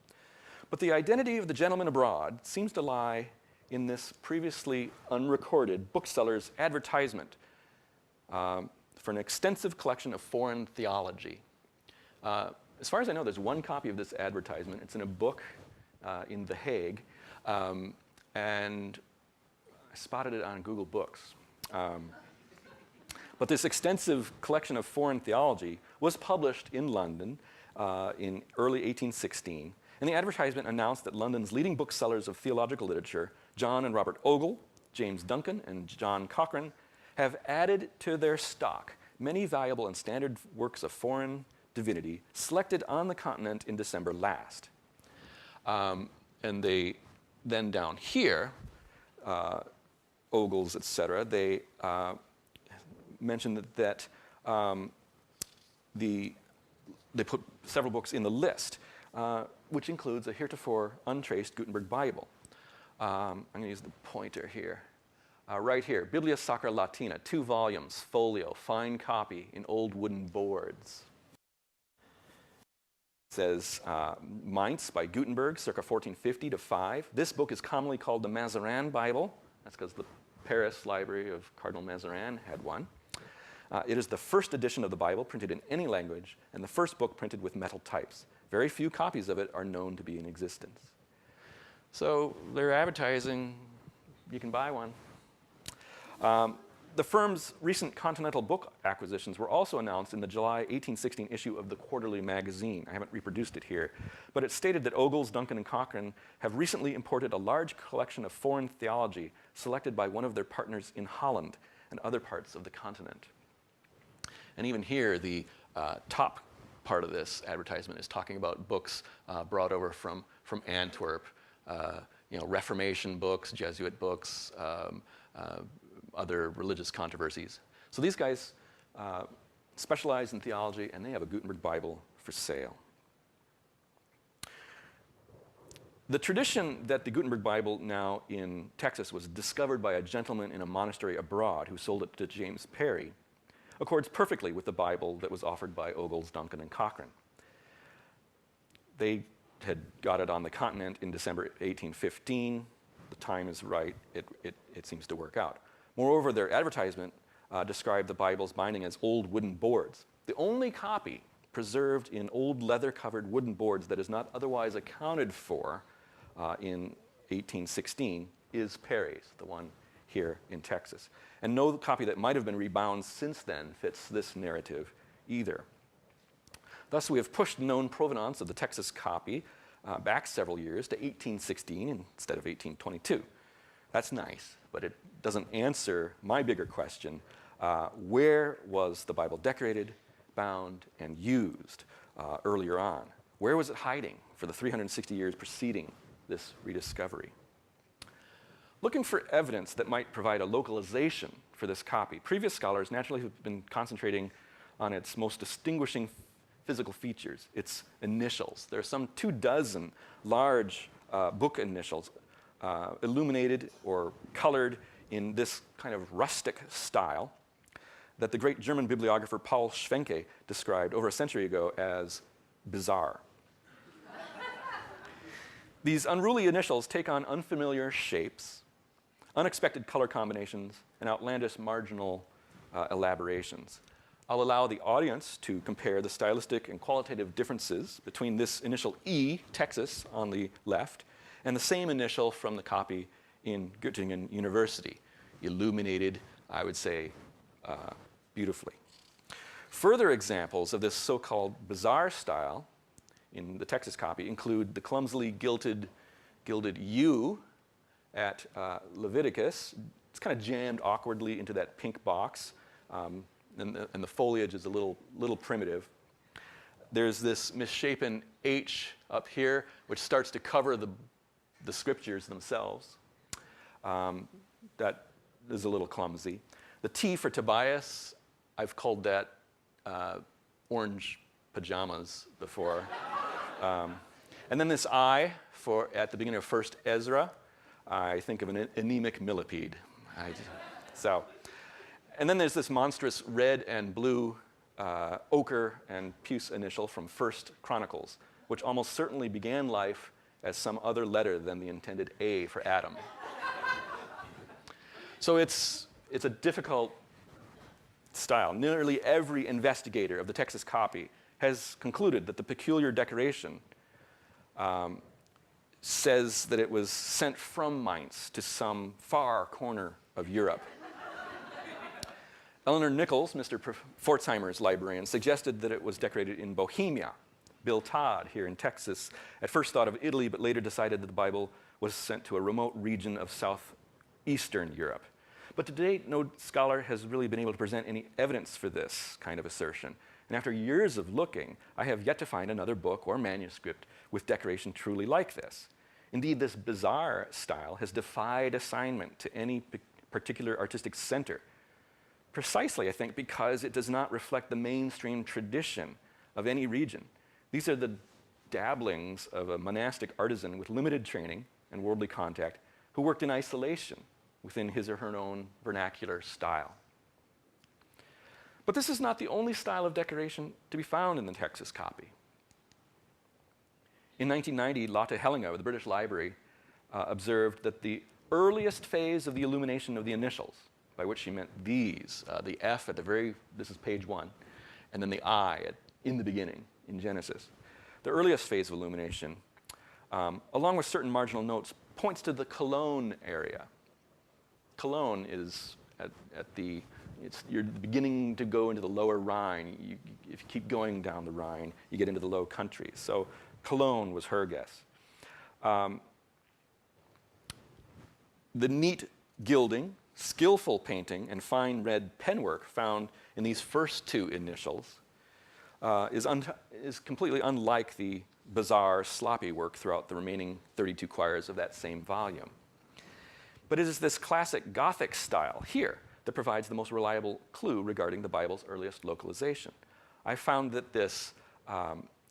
But the identity of the gentleman abroad seems to lie in this previously unrecorded bookseller's advertisement for an extensive collection of foreign theology. As far as I know, there's one copy of this advertisement. It's in a book in The Hague, and I spotted it on Google Books. But this extensive collection of foreign theology was published in London in early 1816, and the advertisement announced that London's leading booksellers of theological literature, John and Robert Ogle, James Duncan, and John Cochrane, have added to their stock many valuable and standard works of foreign divinity selected on the continent in December last. And they then down here, Ogles, etc., they mentioned that the they put several books in the list, which includes a heretofore untraced Gutenberg Bible. I'm going to use the pointer here. Right here, Biblia Sacra Latina, 2 volumes, folio, fine copy in old wooden boards. It says Mainz by Gutenberg, circa 1450 to 5. This book is commonly called the Mazarin Bible. That's because the Paris Library of Cardinal Mazarin had one. It is the first edition of the Bible printed in any language and the first book printed with metal types. Very few copies of it are known to be in existence. So they're advertising, you can buy one. The firm's recent Continental book acquisitions were also announced in the July 1816 issue of the Quarterly magazine. I haven't reproduced it here, but it stated that Ogles, Duncan, and Cochrane have recently imported a large collection of foreign theology selected by one of their partners in Holland and other parts of the continent. And even here, the top part of this advertisement is talking about books brought over from Antwerp, Reformation books, Jesuit books, other religious controversies. So these guys specialize in theology, and they have a Gutenberg Bible for sale. The tradition that the Gutenberg Bible now in Texas was discovered by a gentleman in a monastery abroad who sold it to James Perry accords perfectly with the Bible that was offered by Ogles, Duncan, and Cochrane. They had got it on the continent in December 1815. The time is right. It seems to work out. Moreover, their advertisement described the Bible's binding as old wooden boards. The only copy preserved in old leather-covered wooden boards that is not otherwise accounted for in 1816 is Perry's, the one here in Texas. And no copy that might have been rebound since then fits this narrative either. Thus, we have pushed known provenance of the Texas copy back several years to 1816 instead of 1822. That's nice, but it doesn't answer my bigger question. Where was the Bible decorated, bound, and used earlier on? Where was it hiding for the 360 years preceding this rediscovery? Looking for evidence that might provide a localization for this copy, previous scholars naturally have been concentrating on its most distinguishing physical features, its initials. There are some 24 large book initials illuminated or colored in this kind of rustic style that the great German bibliographer Paul Schwenke described over a century ago as bizarre. These unruly initials take on unfamiliar shapes, unexpected color combinations, and outlandish marginal elaborations. I'll allow the audience to compare the stylistic and qualitative differences between this initial E, Texas, on the left, and the same initial from the copy in Göttingen University, illuminated, I would say, beautifully. Further examples of this so-called bizarre style in the Texas copy include the clumsily gilded U at Leviticus. It's kind of jammed awkwardly into that pink box, and the foliage is a little primitive. There's this misshapen H up here, which starts to cover the scriptures themselves. That is a little clumsy. The T for Tobias, I've called that orange pajamas before. And then this I for at the beginning of 1st Ezra, I think of an anemic millipede. And then there's this monstrous red and blue ochre and puce initial from 1st Chronicles, which almost certainly began life as some other letter than the intended A for Adam. So it's a difficult style. Nearly every investigator of the Texas copy has concluded that the peculiar decoration says that it was sent from Mainz to some far corner of Europe. Eleanor Nichols, Mr. Pforzheimer's librarian, suggested that it was decorated in Bohemia. Bill Todd, here in Texas, at first thought of Italy, but later decided that the Bible was sent to a remote region of southeastern Europe. But to date, no scholar has really been able to present any evidence for this kind of assertion. And after years of looking, I have yet to find another book or manuscript with decoration truly like this. Indeed, this bizarre style has defied assignment to any particular artistic center, precisely, I think, because it does not reflect the mainstream tradition of any region. These are the dabblings of a monastic artisan with limited training and worldly contact who worked in isolation within his or her own vernacular style. But this is not the only style of decoration to be found in the Texas copy. In 1990, Lotte Hellinga of the British Library observed that the earliest phase of the illumination of the initials, by which she meant these, the F at the very, this is page 1, and then the I in the beginning, in Genesis. The earliest phase of illumination, along with certain marginal notes, points to the Cologne area. Cologne is you're beginning to go into the lower Rhine. If you keep going down the Rhine, you get into the Low Countries. So Cologne was her guess. The neat gilding, skillful painting, and fine red penwork found in these first two initials is completely unlike the bizarre, sloppy work throughout the remaining 32 quires of that same volume. But it is this classic Gothic style here that provides the most reliable clue regarding the Bible's earliest localization. I found that this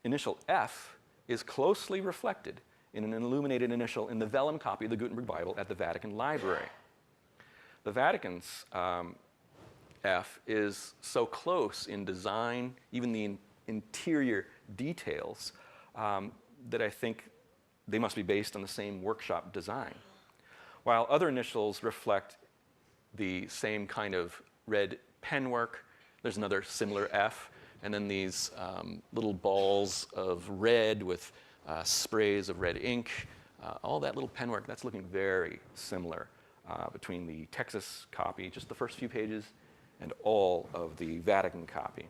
initial F is closely reflected in an illuminated initial in the vellum copy of the Gutenberg Bible at the Vatican Library. The Vatican's F is so close in design, even the interior details, that I think they must be based on the same workshop design. While other initials reflect the same kind of red penwork, there's another similar F, and then these little balls of red with sprays of red ink. All that little penwork, that's looking very similar between the Texas copy, just the first few pages, and all of the Vatican copy.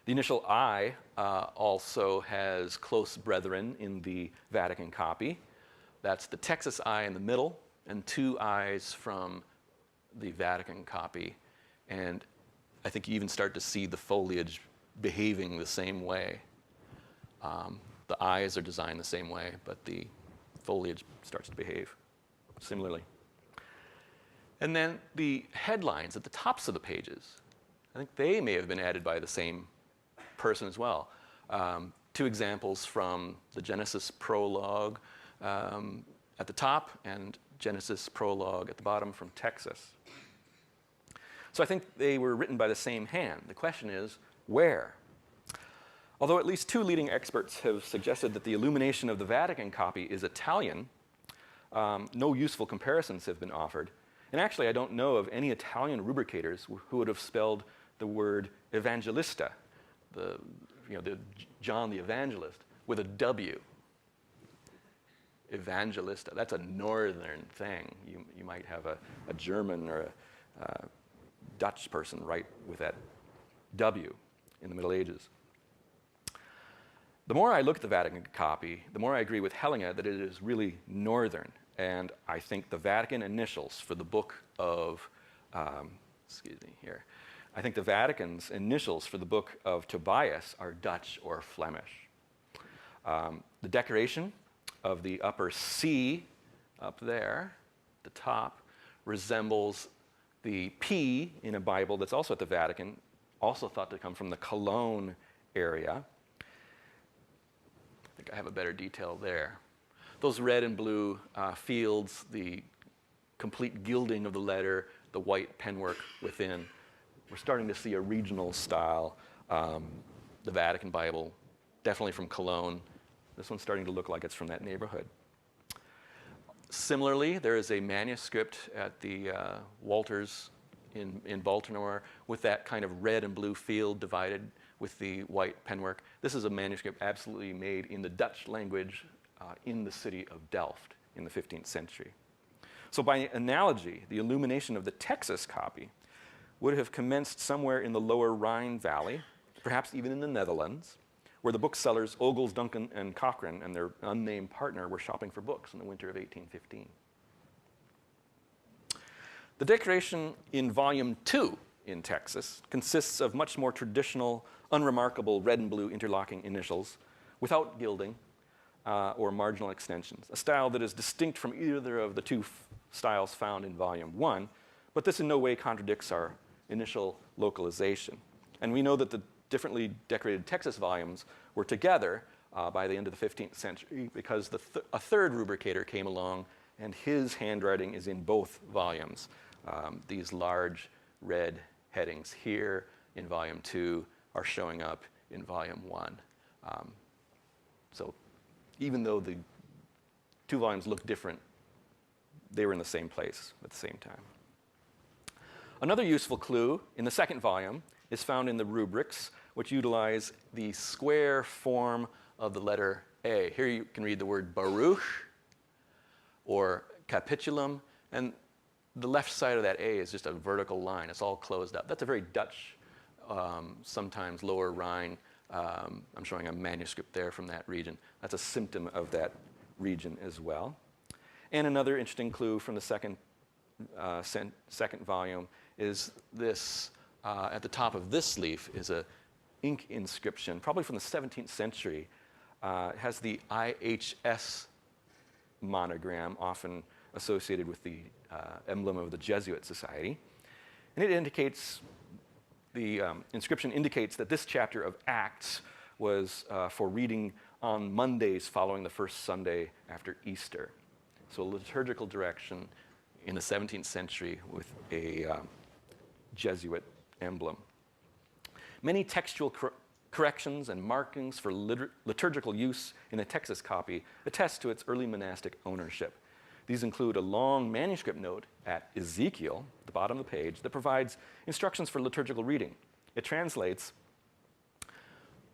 The initial I also has close brethren in the Vatican copy. That's the Texas I in the middle, and two I's from the Vatican copy. And I think you even start to see the foliage behaving the same way. The eyes are designed the same way, but the foliage starts to behave similarly. And then the headlines at the tops of the pages, I think they may have been added by the same person as well. Two examples from the Genesis prologue at the top and Genesis prologue at the bottom from Texas. So I think they were written by the same hand. The question is, where? Although at least two leading experts have suggested that the illumination of the Vatican copy is Italian, no useful comparisons have been offered. And actually, I don't know of any Italian rubricators who would have spelled the word evangelista, the John the Evangelist, with a W. Evangelista, that's a northern thing. You might have a German or a Dutch person write with that W in the Middle Ages. The more I look at the Vatican copy, the more I agree with Hellinga that it is really northern. And I think the Vatican initials for the book of, I think the Vatican's initials for the book of Tobias are Dutch or Flemish. The decoration of the upper C up there, the top, resembles the P in a Bible that's also at the Vatican, also thought to come from the Cologne area. I think I have a better detail there. Those red and blue fields, the complete gilding of the letter, the white penwork within. We're starting to see a regional style. The Vatican Bible, definitely from Cologne. This one's starting to look like it's from that neighborhood. Similarly, there is a manuscript at the Walters in Baltimore with that kind of red and blue field divided with the white penwork. This is a manuscript absolutely made in the Dutch language in the city of Delft in the 15th century. So by analogy, the illumination of the Texas copy would have commenced somewhere in the lower Rhine Valley, perhaps even in the Netherlands, where the booksellers Ogles, Duncan, and Cochrane and their unnamed partner were shopping for books in the winter of 1815. The decoration in Volume 2 in Texas consists of much more traditional, unremarkable red and blue interlocking initials without gilding or marginal extensions, a style that is distinct from either of the two styles found in Volume 1, but this in no way contradicts our initial localization. And we know that the differently decorated Texas volumes were together by the end of the 15th century because a third rubricator came along, and his handwriting is in both volumes. These large red headings here in volume 2 are showing up in volume 1. So even though the two volumes look different, they were in the same place at the same time. Another useful clue in the second volume is found in the rubrics, which utilize the square form of the letter A. Here you can read the word Baruch or capitulum, and the left side of that A is just a vertical line. It's all closed up. That's a very Dutch, sometimes Lower Rhine. I'm showing a manuscript there from that region. That's a symptom of that region as well. And another interesting clue from the second volume is this. At the top of this leaf is a ink inscription, probably from the 17th century. It has the IHS monogram, often associated with the emblem of the Jesuit Society. And it indicates, the inscription indicates that this chapter of Acts was for reading on Mondays following the first Sunday after Easter. So a liturgical direction in the 17th century with a Jesuit emblem. Many textual corrections and markings for liturgical use in the Texas copy attest to its early monastic ownership. These include a long manuscript note at Ezekiel, the bottom of the page, that provides instructions for liturgical reading. It translates,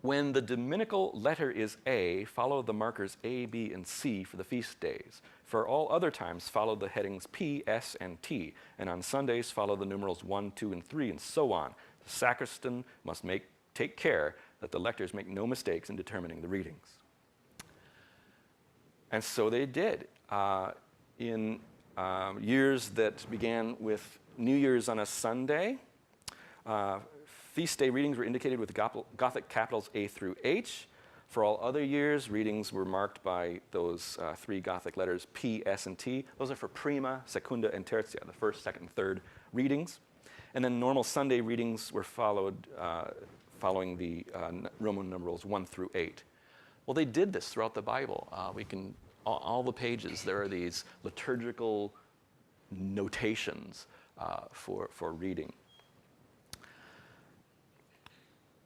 "When the dominical letter is A, follow the markers A, B, and C for the feast days. For all other times, follow the headings P, S, and T. And on Sundays, follow the numerals 1, 2, and 3, and so on. The sacristan must take care that the lectors make no mistakes in determining the readings." And so they did. In years that began with New Year's on a Sunday, feast day readings were indicated with Gothic capitals A through H. For all other years, readings were marked by those three Gothic letters P, S, and T. Those are for prima, secunda, and tertia, the first, second, and third readings. And then normal Sunday readings were following the Roman numerals 1 through 8. Well, they did this throughout the Bible. All the pages, there are these liturgical notations for reading.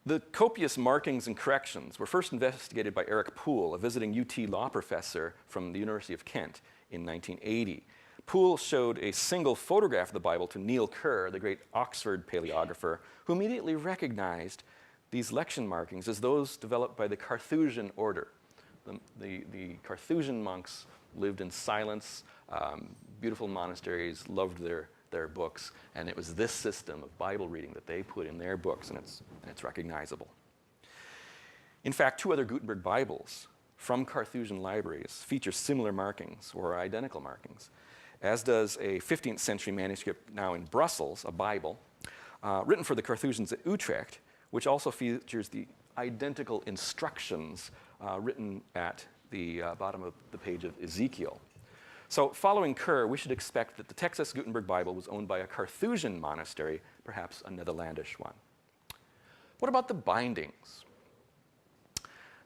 The copious markings and corrections were first investigated by Eric Poole, a visiting UT law professor from the University of Kent in 1980. Poole showed a single photograph of the Bible to Neil Kerr, the great Oxford paleographer, who immediately recognized these lection markings as those developed by the Carthusian order. The Carthusian monks lived in silence, beautiful monasteries, loved their books, and it was this system of Bible reading that they put in their books, and it's recognizable. In fact, two other Gutenberg Bibles from Carthusian libraries feature similar markings or identical markings, as does a 15th century manuscript now in Brussels, a Bible, written for the Carthusians at Utrecht, which also features the identical instructions written at the bottom of the page of Ezekiel. So following Kerr, we should expect that the Texas Gutenberg Bible was owned by a Carthusian monastery, perhaps a Netherlandish one. What about the bindings?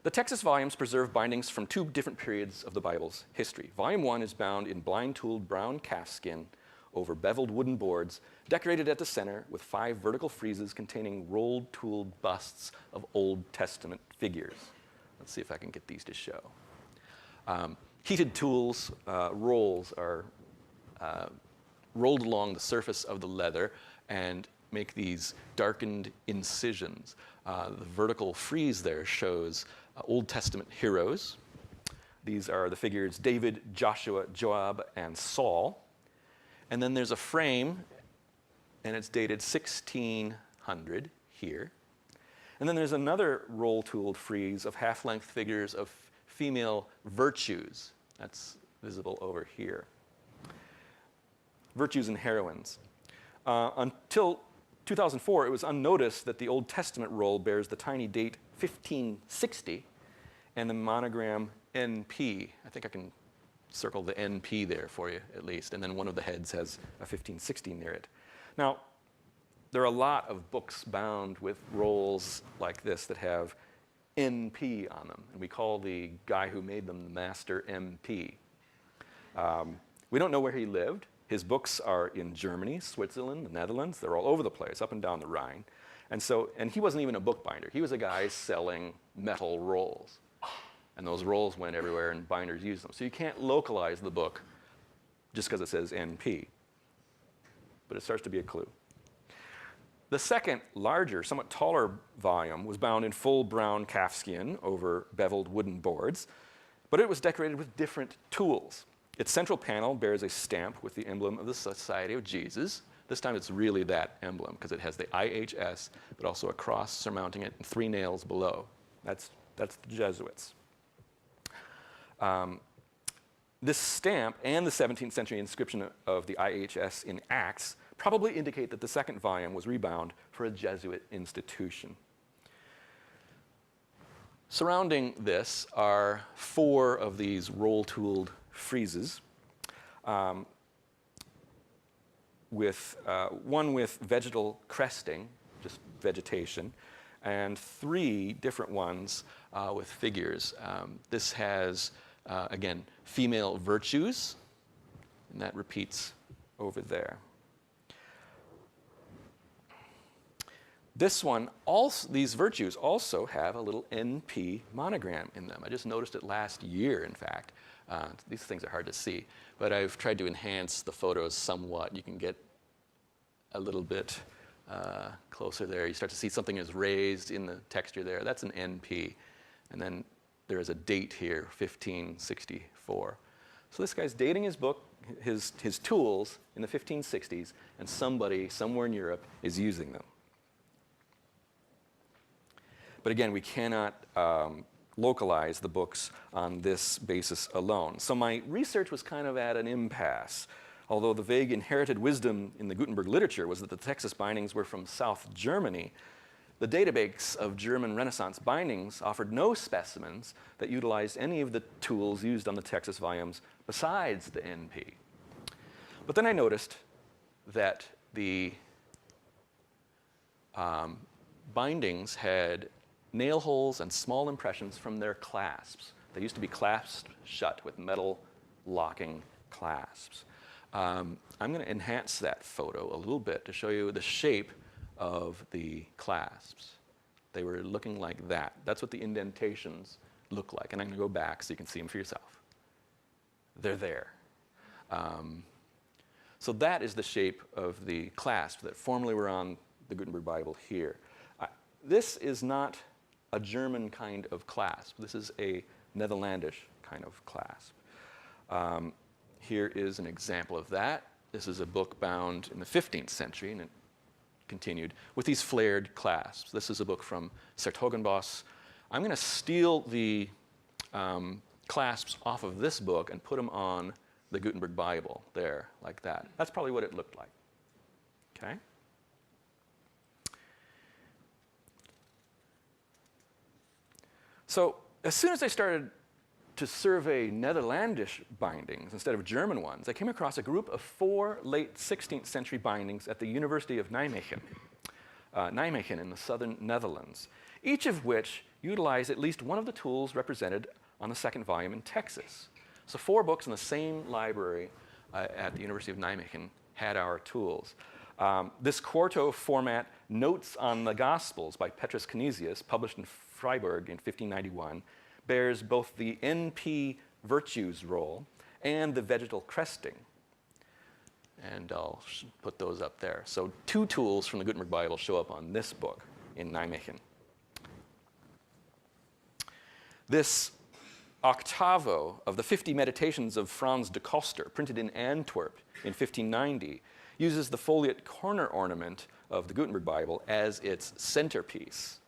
The Texas volumes preserve bindings from two different periods of the Bible's history. Volume 1 is bound in blind-tooled brown calfskin over beveled wooden boards, decorated at the center with 5 vertical friezes containing rolled tooled busts of Old Testament figures. Let's see if I can get these to show. Heated tools, rolls are rolled along the surface of the leather and make these darkened incisions. The vertical frieze there shows Old Testament heroes. These are the figures David, Joshua, Joab, and Saul. And then there's a frame, and it's dated 1600 here. And then there's another roll-tooled frieze of half-length figures of female virtues. That's visible over here. Virtues and heroines. Until 2004, it was unnoticed that the Old Testament roll bears the tiny date 1560 and the monogram NP. I think I can circle the NP there for you at least, and then one of the heads has a 1560 near it. Now, there are a lot of books bound with rolls like this that have NP on them, and we call the guy who made them the Master MP. We don't know where he lived. His books are in Germany, Switzerland, the Netherlands. They're all over the place, up and down the Rhine. And he wasn't even a bookbinder. He was a guy selling metal rolls. And those rolls went everywhere, and binders used them. So you can't localize the book just because it says NP. But it starts to be a clue. The second, larger, somewhat taller volume was bound in full brown calfskin over beveled wooden boards, but it was decorated with different tools. Its central panel bears a stamp with the emblem of the Society of Jesus. This time it's really that emblem because it has the IHS, but also a cross surmounting it and 3 nails below. That's the Jesuits. This stamp and the 17th century inscription of the IHS in Acts probably indicate that the second volume was rebound for a Jesuit institution. Surrounding this are 4 of these roll-tooled friezes, one with vegetal cresting, just vegetation, and 3 different ones with figures. This has, again, female virtues, and that repeats over there. This one, these virtues also have a little NP monogram in them. I just noticed it last year, in fact. These things are hard to see, but I've tried to enhance the photos somewhat. You can get a little bit closer there. You start to see something is raised in the texture there. That's an NP. And then there is a date here, 1564. So this guy's dating his book, his tools in the 1560s, and somebody somewhere in Europe is using them. But again, we cannot localize the books on this basis alone. So my research was kind of at an impasse. Although the vague inherited wisdom in the Gutenberg literature was that the Texas bindings were from South Germany, the database of German Renaissance bindings offered no specimens that utilized any of the tools used on the Texas volumes besides the NP. But then I noticed that the bindings had nail holes and small impressions from their clasps. They used to be clasped shut with metal locking clasps. I'm going to enhance that photo a little bit to show you the shape of the clasps. They were looking like that. That's what the indentations look like. And I'm going to go back so you can see them for yourself. They're there. So that is the shape of the clasps that formerly were on the Gutenberg Bible here. This is not a German kind of clasp. This is a Netherlandish kind of clasp. Here is an example of that. This is a book bound in the 15th century, and it continued with these flared clasps. This is a book from Sertogenbosch. I'm going to steal the clasps off of this book and put them on the Gutenberg Bible there, like that. That's probably what it looked like. Okay? So as soon as I started to survey Netherlandish bindings instead of German ones, I came across a group of 4 late 16th century bindings at the University of Nijmegen, Nijmegen in the southern Netherlands, each of which utilized at least one of the tools represented on the second volume in Texas. So 4 books in the same library at the University of Nijmegen had our tools. This quarto format Notes on the Gospels by Petrus Canisius, published in Freiburg in 1591, bears both the NP Virtues roll and the vegetal cresting. And I'll put those up there. So 2 tools from the Gutenberg Bible show up on this book in Nijmegen. This octavo of the 50 Meditations of Franz de Coster, printed in Antwerp in 1590, uses the foliate corner ornament of the Gutenberg Bible as its centerpiece.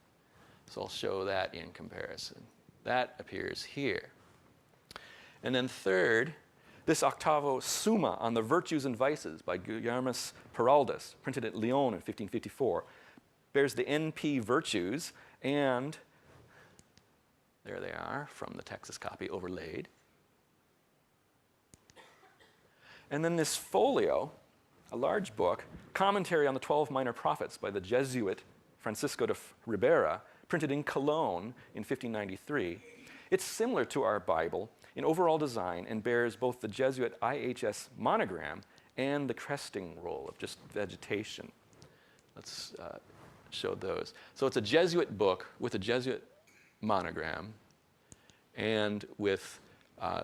So I'll show that in comparison. That appears here. And then third, this octavo Summa on the Virtues and Vices by Guillermus Peraldus, printed at Lyon in 1554, bears the NP Virtues, and there they are from the Texas copy overlaid. And then this folio a large book, Commentary on the 12 Minor Prophets by the Jesuit Francisco de Ribera, printed in Cologne in 1593. It's similar to our Bible in overall design and bears both the Jesuit IHS monogram and the cresting roll of just vegetation. Let's show those. So it's a Jesuit book with a Jesuit monogram and with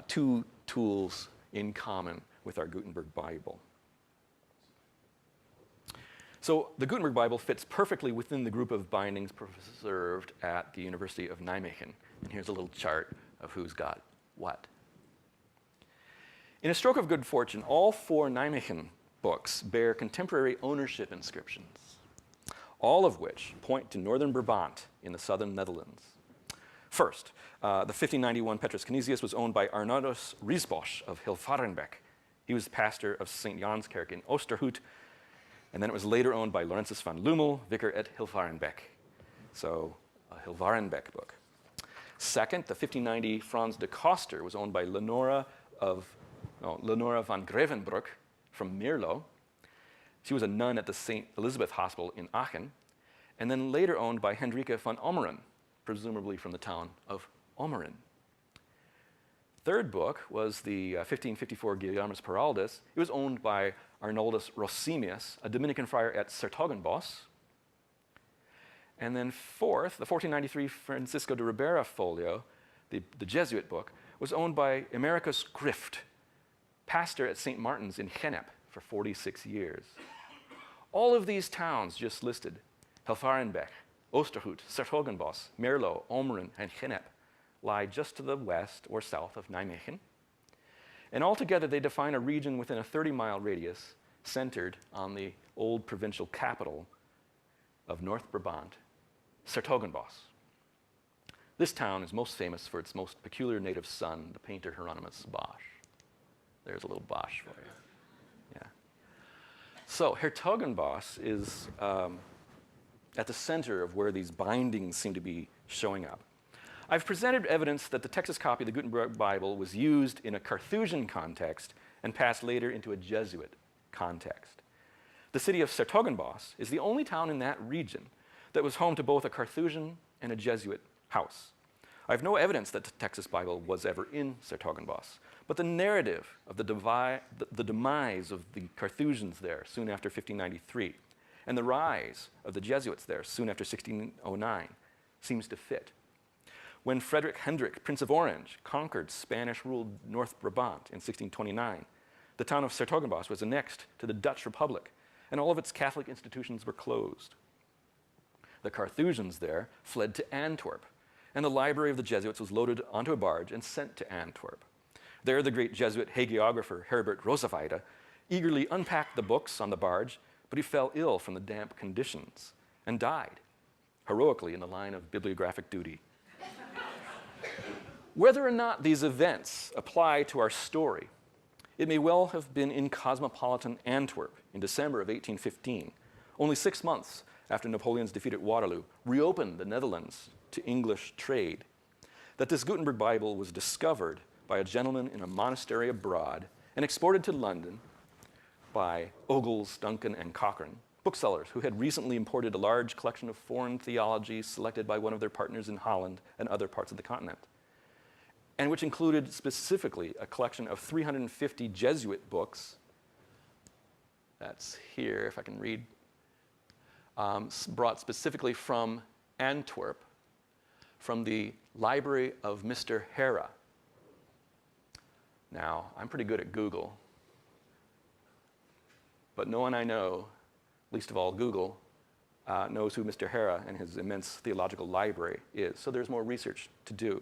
two tools in common with our Gutenberg Bible. So the Gutenberg Bible fits perfectly within the group of bindings preserved at the University of Nijmegen. And here's a little chart of who's got what. In a stroke of good fortune, all 4 Nijmegen books bear contemporary ownership inscriptions, all of which point to northern Brabant in the southern Netherlands. First, the 1591 Petrus Canisius was owned by Arnoudus Riesbosch of Hilvarenbeck. He was pastor of St. Janskerk in Oosterhout, and then it was later owned by Laurentius van Lommel, vicar at Hilvarenbeck. So, a Hilvarenbeck book. Second, the 1590 Frans de Coster was owned by Lenora van Grevenbroek from Meerlo. She was a nun at the St. Elizabeth Hospital in Aachen, and then later owned by Hendrika van Ommeren, presumably from the town of Ommeren. Third book was the 1554 Guillermus Peraldus. It was owned by Arnoldus Rosimius, a Dominican friar at 's-Hertogenbosch. And then fourth, the 1493 Francisco de Ribera folio, the Jesuit book, was owned by Emericus Grift, pastor at St. Martin's in Gennep for 46 years. All of these towns just listed, Hilvarenbeck, Oosterhout, 's-Hertogenbosch, Meerlo, Ommeren, and Gennep, lie just to the west or south of Nijmegen. And altogether, they define a region within a 30-mile radius centered on the old provincial capital of North Brabant, 's-Hertogenbosch. This town is most famous for its most peculiar native son, the painter Hieronymus Bosch. There's a little Bosch for you. Yeah. So Hertogenbosch is at the center of where these bindings seem to be showing up. I've presented evidence that the Texas copy of the Gutenberg Bible was used in a Carthusian context and passed later into a Jesuit context. The city of 's-Hertogenbosch is the only town in that region that was home to both a Carthusian and a Jesuit house. I have no evidence that the Texas Bible was ever in 's-Hertogenbosch, but the narrative of the demise of the Carthusians there soon after 1593 and the rise of the Jesuits there soon after 1609 seems to fit. When Frederick Hendrik, Prince of Orange, conquered Spanish-ruled North Brabant in 1629, the town of 's-Hertogenbosch was annexed to the Dutch Republic, and all of its Catholic institutions were closed. The Carthusians there fled to Antwerp, and the library of the Jesuits was loaded onto a barge and sent to Antwerp. There, the great Jesuit hagiographer Herbert Roseweide eagerly unpacked the books on the barge, but he fell ill from the damp conditions and died, heroically in the line of bibliographic duty. Whether or not these events apply to our story, it may well have been in cosmopolitan Antwerp in December of 1815, only 6 months after Napoleon's defeat at Waterloo reopened the Netherlands to English trade, that this Gutenberg Bible was discovered by a gentleman in a monastery abroad and exported to London by Ogles, Duncan, and Cochrane, booksellers who had recently imported a large collection of foreign theology selected by one of their partners in Holland and other parts of the continent, and which included specifically a collection of 350 Jesuit books. That's here, if I can read. Brought specifically from Antwerp, from the library of Mr. Hera. Now, I'm pretty good at Google, but no one I know, least of all Google, knows who Mr. Hera and his immense theological library is. So there's more research to do.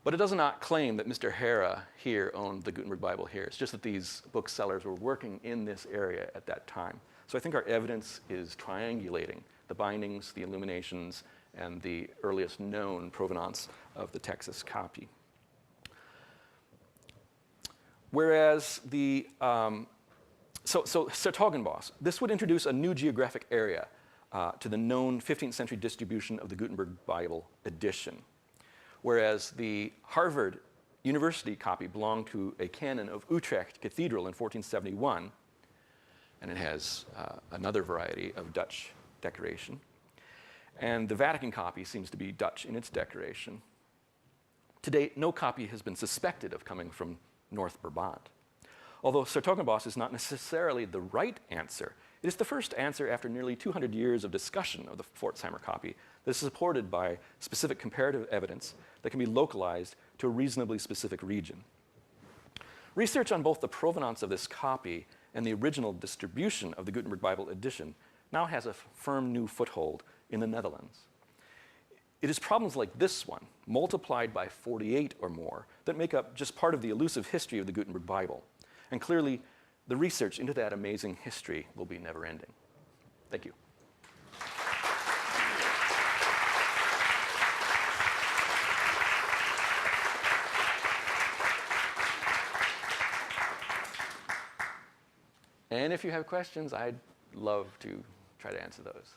But it does not claim that Mr. Hera here owned the Gutenberg Bible here. It's just that these booksellers were working in this area at that time. So I think our evidence is triangulating the bindings, the illuminations, and the earliest known provenance of the Texas copy. Whereas the, so 's-Hertogenbosch, this would introduce a new geographic area to the known 15th century distribution of the Gutenberg Bible edition. Whereas the Harvard University copy belonged to a canon of Utrecht Cathedral in 1471, and it has another variety of Dutch decoration. And the Vatican copy seems to be Dutch in its decoration. To date, no copy has been suspected of coming from North Brabant. Although 's-Hertogenbosch is not necessarily the right answer, it is the first answer after nearly 200 years of discussion of the Pforzheimer copy that is supported by specific comparative evidence that can be localized to a reasonably specific region. Research on both the provenance of this copy and the original distribution of the Gutenberg Bible edition now has a firm new foothold in the Netherlands. It is problems like this one, multiplied by 48 or more, that make up just part of the elusive history of the Gutenberg Bible. And clearly, the research into that amazing history will be never-ending. Thank you. And if you have questions, I'd love to try to answer those.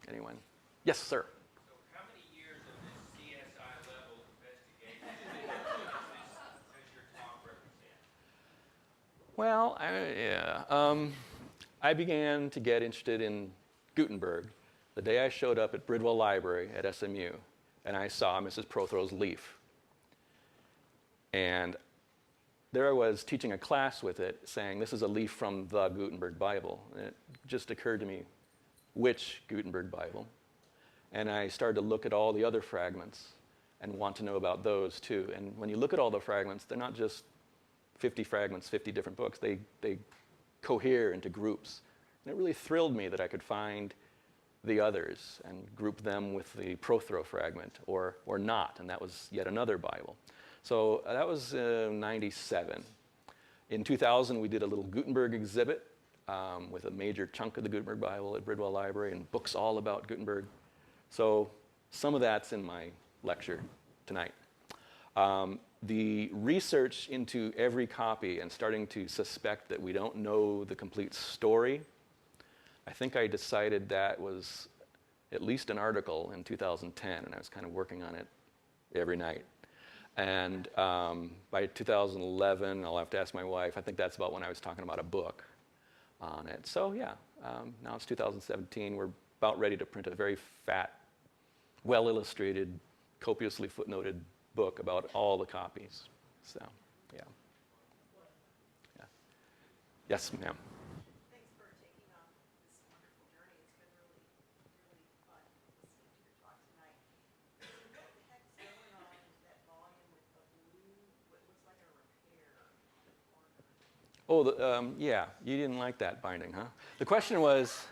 Anyone? Yes, sir. So how many years of this CSI level investigation does your talk represent? Well, I began to get interested in Gutenberg the day I showed up at Bridwell Library at SMU, and I saw Mrs. Prothrow's leaf. And there I was teaching a class with it, saying, this is a leaf from the Gutenberg Bible. And it just occurred to me, which Gutenberg Bible? And I started to look at all the other fragments and want to know about those too. And when you look at all the fragments, they're not just 50 fragments, 50 different books. They cohere into groups. And it really thrilled me that I could find the others and group them with the Prothrow fragment or not. And that was yet another Bible. So that was 97. In 2000, we did a little Gutenberg exhibit with a major chunk of the Gutenberg Bible at Bridwell Library and books all about Gutenberg. So some of that's in my lecture tonight. The research into every copy and starting to suspect that we don't know the complete story, I think I decided that was at least an article in 2010, and I was kind of working on it every night. And by 2011, I'll have to ask my wife, I think that's about when I was talking about a book on it. So yeah, now it's 2017. We're about ready to print a very fat, well-illustrated, copiously footnoted book about all the copies. So, yeah. Yeah. Yes, ma'am. Thanks for taking on this wonderful journey. It's been really, really fun listening to your talk tonight. So what the heck's going on with that volume with the blue, what looks like a repair on the corner? Oh, yeah, you didn't like that binding, huh? The question was,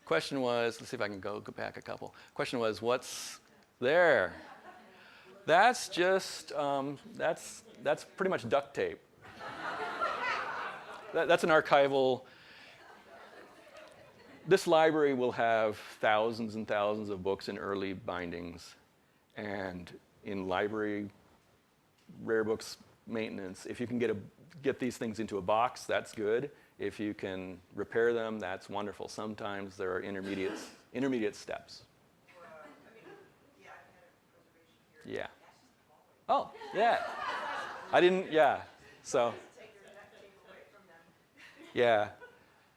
let's see if I can go back a couple. Question was, what's there? That's just, that's pretty much duct tape. That's an archival. This library will have thousands and thousands of books in early bindings. And in library rare books maintenance, if you can get these things into a box, that's good. If you can repair them, that's wonderful. Sometimes there are intermediate steps. Yeah, I had a preservation here. Yeah. Oh, yeah. I didn't, yeah. So, Take their duct tape away from them. yeah.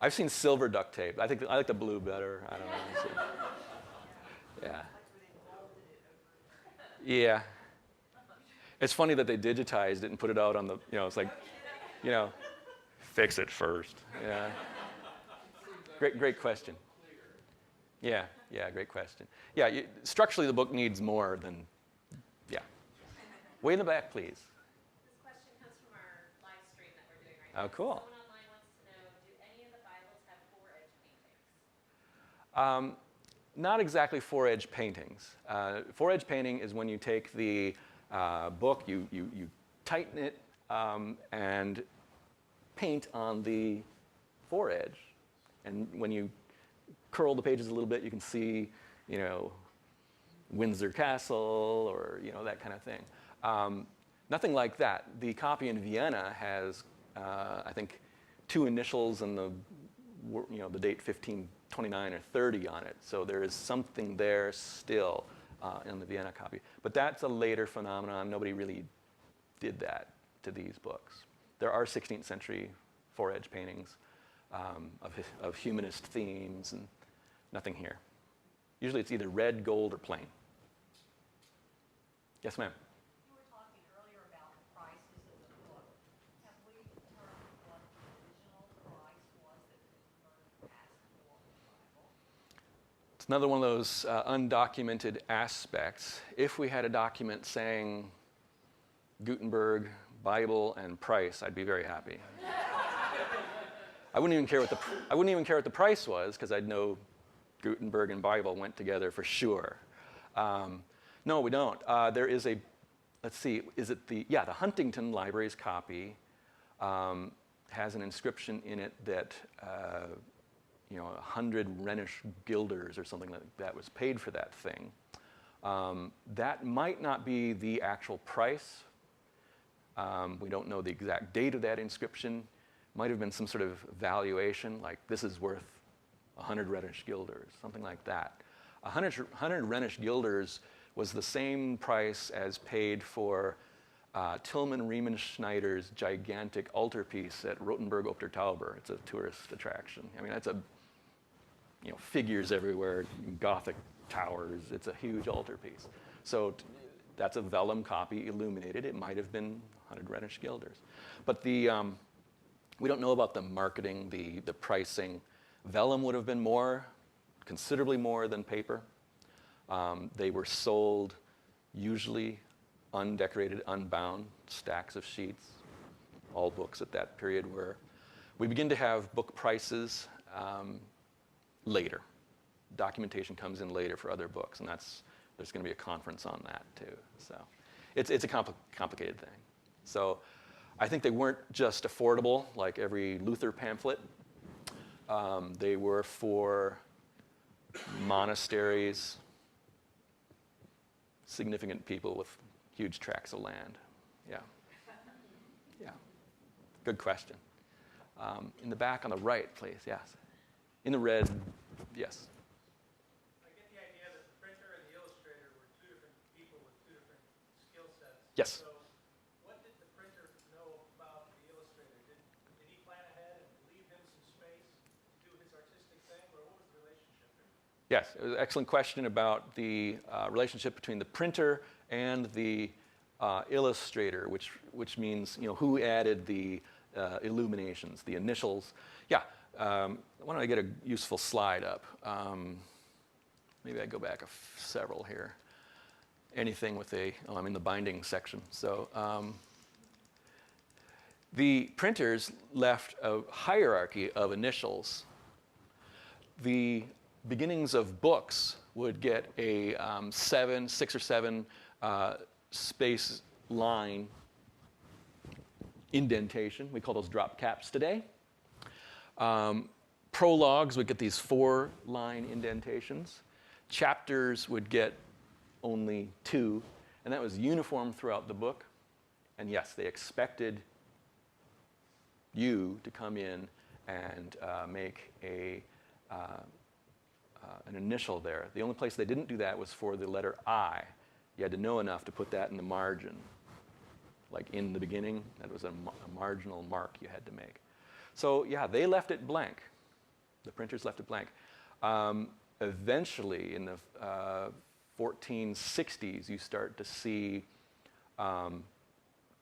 I've seen silver duct tape. I like the blue better. I don't know. So, yeah. Like where they folded it over. Yeah. It's funny that they digitized it and put it out on the, it's like, fix it first. Yeah. Great question. Yeah, great question. Yeah, structurally the book needs more than, yeah. Way in the back, please. This question comes from our live stream that we're doing right now. Oh, cool. Someone online wants to know, do any of the Bibles have four-edge paintings? Not exactly four-edge paintings. Four-edge painting is when you take the book, you tighten it, and paint on the foredge. And when you curl the pages a little bit, you can see, Windsor Castle or, that kind of thing. Nothing like that. The copy in Vienna has, I think, two initials and the date 1529 or 30 on it. So there is something there still in the Vienna copy. But that's a later phenomenon. Nobody really did that to these books. There are 16th century four-edge paintings. of humanist themes, and nothing here. Usually it's either red, gold, or plain. Yes, ma'am? You were talking earlier about the prices of the book. Have we determined what the original price was that Gutenberg asked for in the Bible? It's another one of those undocumented aspects. If we had a document saying Gutenberg, Bible, and price, I'd be very happy. I wouldn't even care what the price was, because I'd know Gutenberg and Bible went together for sure. No, we don't. There is a, let's see, is it the Huntington Library's copy has an inscription in it that 100 Rhenish guilders or something like that was paid for that thing. That might not be the actual price. We don't know the exact date of that inscription. Might have been some sort of valuation, like this is worth 100 Rhenish guilders, something like that. 100 Rhenish guilders was the same price as paid for Tilman Riemenschneider's gigantic altarpiece at Rothenburg ob der Tauber. It's a tourist attraction. I mean, that's figures everywhere, Gothic towers. It's a huge altarpiece. So that's a vellum copy, illuminated. It might have been 100 Rhenish guilders. But we don't know about the marketing, the pricing. Vellum would have been more, considerably more than paper. They were sold usually undecorated, unbound, stacks of sheets. All books at that period were. We begin to have book prices later. Documentation comes in later for other books, and there's going to be a conference on that too. So it's a complicated thing. So I think they weren't just affordable like every Luther pamphlet. They were for monasteries, significant people with huge tracts of land. Yeah. Good question. In the back on the right, please. Yes. In the red. Yes. I get the idea that the printer and the illustrator were two different people with two different skill sets. Yes. So what did the printer know about the illustrator? Did he plan ahead and leave him some space to do his artistic thing, or what was the relationship there? Yes, it was an excellent question about the relationship between the printer and the illustrator, which means who added the illuminations, the initials. Yeah, why don't I get a useful slide up? Maybe I go back several here. Anything with I'm in the binding section. So the printers left a hierarchy of initials. The beginnings of books would get a 6 or 7 space line indentation. We call those drop caps today. Prologues would get these 4-line indentations. Chapters would get only 2, and that was uniform throughout the book. And yes, they expected you to come in and make an initial there. The only place they didn't do that was for the letter I. You had to know enough to put that in the margin. Like in the beginning, that was a marginal mark you had to make. So yeah, they left it blank. The printers left it blank. Eventually, in the 1460s, you start to see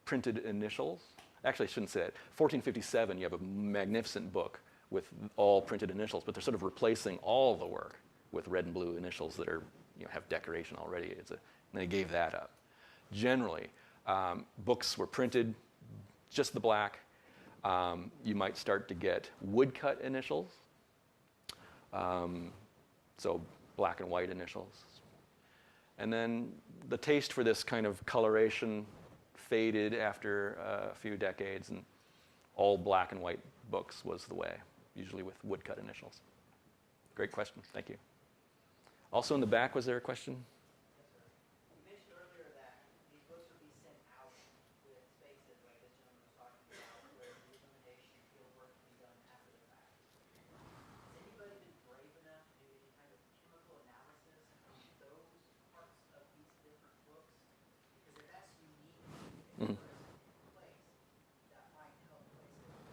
printed initials. Actually, I shouldn't say that. 1457, you have a magnificent book with all printed initials, but they're sort of replacing all the work with red and blue initials that are, have decoration already. And they gave that up. Generally, books were printed just the black. You might start to get woodcut initials, so black and white initials. And then the taste for this kind of coloration faded after a few decades, and all black and white books was the way, usually with woodcut initials. Great question, thank you. Also in the back, was there a question? You mentioned earlier that these books would be sent out with spaces like this gentleman was talking about, where the illumination field work can be done after the fact. Has anybody been brave enough to do any kind of chemical analysis on those parts of these different books? Because if that's unique in place, that might help place it in the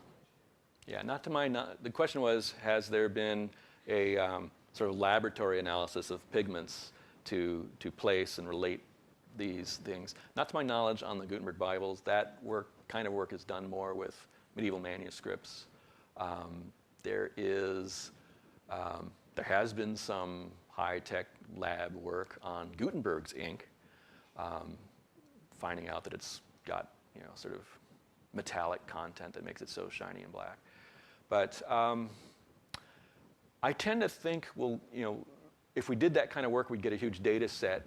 picture. Yeah, not to my the question was, has there been a sort of laboratory analysis of pigments to place and relate these things? Not to my knowledge on the Gutenberg Bibles. That kind of work is done more with medieval manuscripts. There has been some high-tech lab work on Gutenberg's ink, finding out that it's got sort of metallic content that makes it so shiny and black. But I tend to think, well, if we did that kind of work, we'd get a huge data set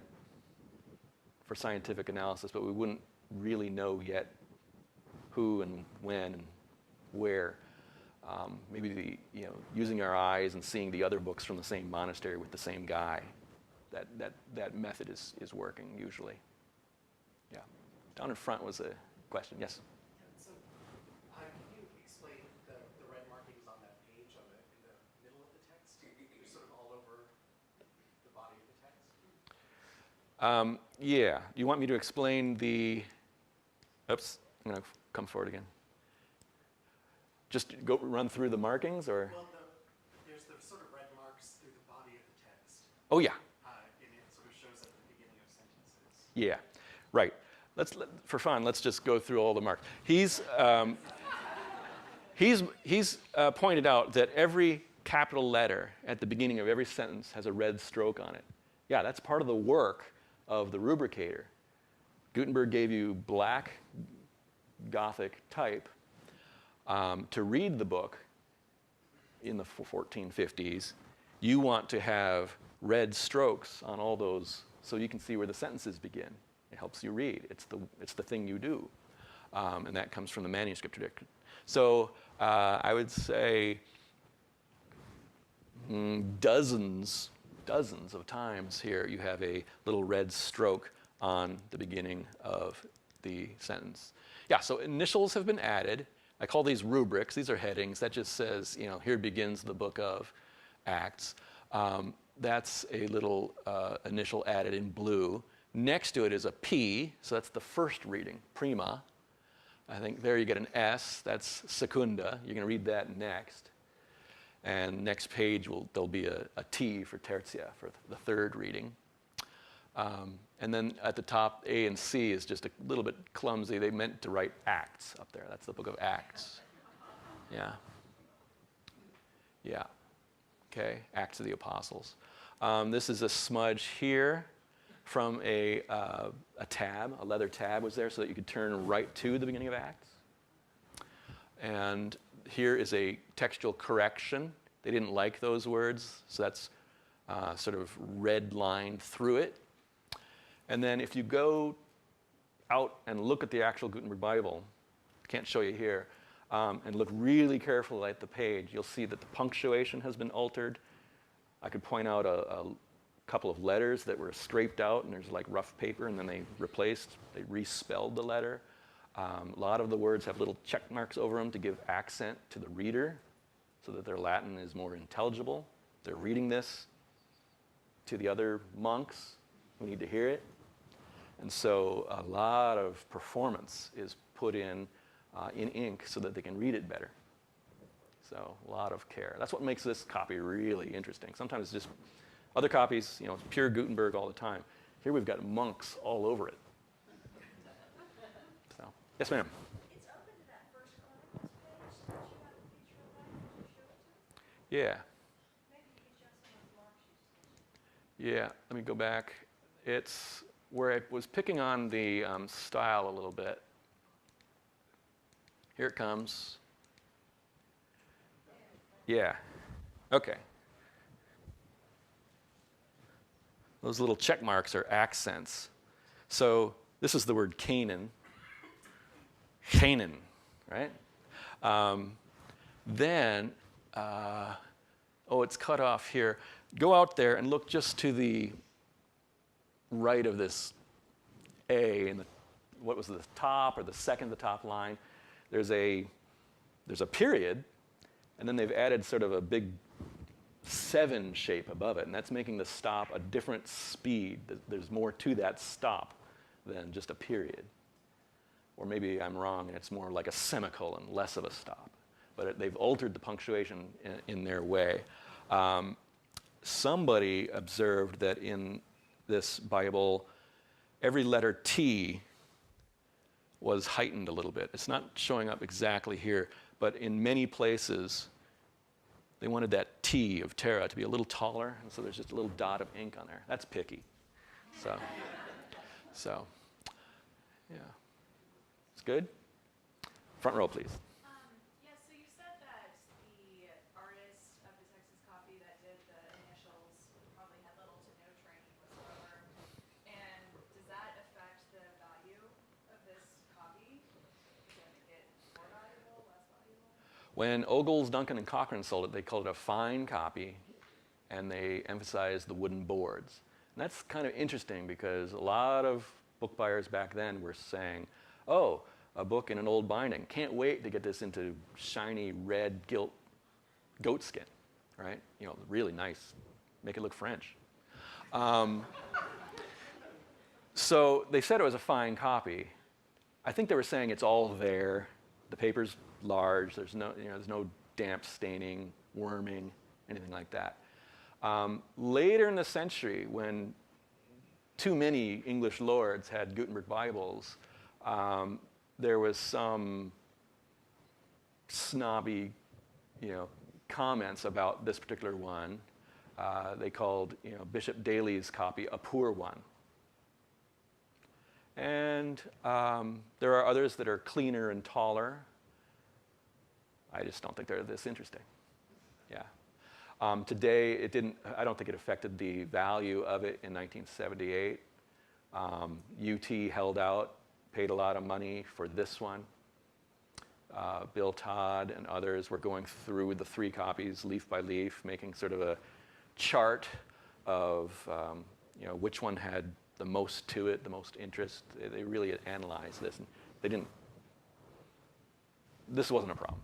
for scientific analysis, but we wouldn't really know yet who and when and where. Maybe using our eyes and seeing the other books from the same monastery with the same guy, that method is working usually. Yeah. Down in front was a question. Yes. So, can you explain the red markings on that page in the middle of the text? They're sort of all over the body of the text. Yeah. You want me to explain the? Oops. I'm going to come forward again. Just run through the markings, or? Well, there's the sort of red marks through the body of the text. Oh yeah. And it sort of shows at the beginning of sentences. Yeah. Right. For fun, let's just go through all the marks. He's pointed out that every capital letter at the beginning of every sentence has a red stroke on it. Yeah, that's part of the work of the rubricator. Gutenberg gave you black Gothic type to read the book in the 1450s. You want to have red strokes on all those so you can see where the sentences begin. It helps you read. It's the thing you do. And that comes from the manuscript tradition. So I would say dozens of times here you have a little red stroke on the beginning of the sentence. Yeah, so initials have been added. I call these rubrics. These are headings. That just says, here begins the book of Acts. That's a little initial added in blue. Next to it is a P, so that's the first reading, prima. I think there you get an S, that's secunda. You're going to read that next. And next page, there'll be a T for tertia, for the third reading. And then at the top, A and C is just a little bit clumsy. They meant to write Acts up there. That's the book of Acts. Yeah. Yeah. Okay, Acts of the Apostles. This is a smudge here from a tab. A leather tab was there so that you could turn right to the beginning of Acts. And here is a textual correction. They didn't like those words, so that's sort of red lined through it. And then if you go out and look at the actual Gutenberg Bible, can't show you here, and look really carefully at the page, you'll see that the punctuation has been altered. I could point out a couple of letters that were scraped out, and there's like rough paper, and then they respelled the letter. A lot of the words have little check marks over them to give accent to the reader so that their Latin is more intelligible. They're reading this to the other monks who need to hear it. And so a lot of performance is put in ink so that they can read it better. So a lot of care. That's what makes this copy really interesting. Sometimes it's just other copies, pure Gutenberg all the time. Here we've got monks all over it. So, yes, ma'am. It's open to that First Chronicles page. Don't you have a picture of that? Can you show it to me? Yeah. Maybe you could show some of the marks you see. Yeah, let me go back. It's where I was picking on the style a little bit. Here it comes. Yeah. Okay. Those little check marks are accents. So this is the word Canaan. Canaan, right? Then, it's cut off here. Go out there and look just to the right of this A, and what was the top or the second to the top line. There's a period, and then they've added sort of a big 7 shape above it, and that's making the stop a different speed. There's more to that stop than just a period. Or maybe I'm wrong, and it's more like a semicolon, less of a stop. but they've altered the punctuation in their way. Somebody observed that in this Bible, every letter T was heightened a little bit. It's not showing up exactly here, but in many places, they wanted that T of Terra to be a little taller, and so there's just a little dot of ink on there. That's picky. So, yeah. It's good? Front row, please. Yeah, so you said that the artist of the Texas copy that did the initials probably had little to no training whatsoever. And does that affect the value of this copy? Does that make it more valuable, less valuable? When Ogles, Duncan, and Cochran sold it, they called it a fine copy, and they emphasized the wooden boards. And that's kind of interesting because a lot of book buyers back then were saying, oh, a book in an old binding. Can't wait to get this into shiny red gilt goat skin, right? You know, really nice. Make it look French. So they said it was a fine copy. I think they were saying it's all there. The paper's large. There's no damp staining, worming, anything like that. Later in the century, when too many English lords had Gutenberg Bibles, there was some snobby, comments about this particular one. They called, Bishop Daly's copy a poor one. And there are others that are cleaner and taller. I just don't think they're this interesting. Yeah. Today, I don't think it affected the value of it in 1978. UT held out, paid a lot of money for this one. Bill Todd and others were going through the 3 copies, leaf by leaf, making sort of a chart of which one had the most to it, the most interest. They really analyzed this, and they didn't. This wasn't a problem.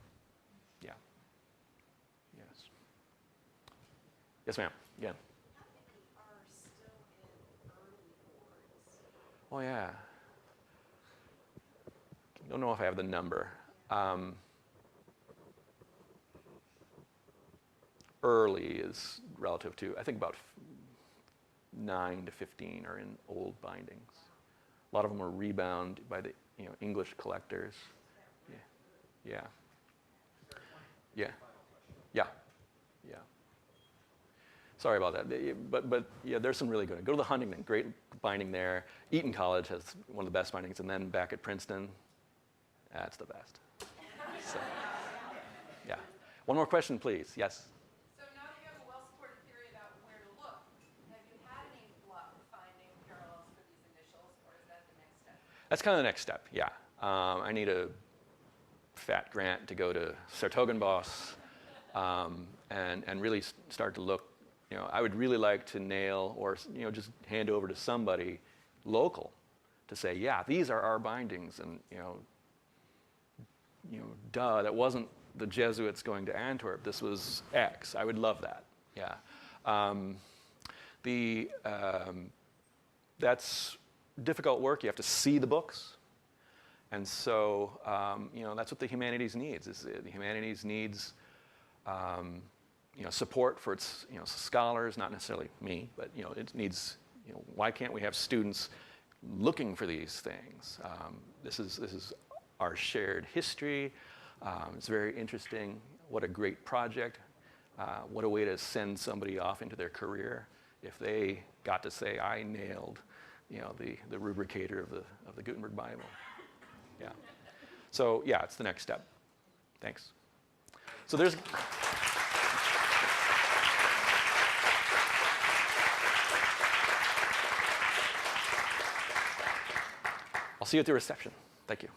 Yeah. Yes. Yes, ma'am. Again. How many are still in early boards? Oh, yeah. Don't know if I have the number. Early is relative to, I think about 9 to 15 are in old bindings. A lot of them were rebound by the English collectors. Yeah. Yeah. Yeah. Yeah. Sorry about that. But yeah, there's some really good. Go to the Huntington, great binding there. Eton College has one of the best bindings, and then back at Princeton, that's the best. So, yeah. One more question, please. Yes. So now that you have a well-supported theory about where to look, have you had any luck finding parallels for these initials, or is that the next step? That's kind of the next step, yeah. I need a fat grant to go to Sertogenbosch and really start to look. I would really like to nail or just hand over to somebody local to say, yeah, these are our bindings, and that wasn't the Jesuits going to Antwerp. This was X. I would love that. Yeah. That's difficult work. You have to see the books. And so, that's what the humanities needs. The humanities needs, support for its, scholars, not necessarily me, but, it needs, why can't we have students looking for these things? This is our shared history. It's very interesting. What a great project. What a way to send somebody off into their career if they got to say, I nailed, the rubricator of the Gutenberg Bible. Yeah. So, yeah, it's the next step. Thanks. So there's... I'll see you at the reception. Thank you.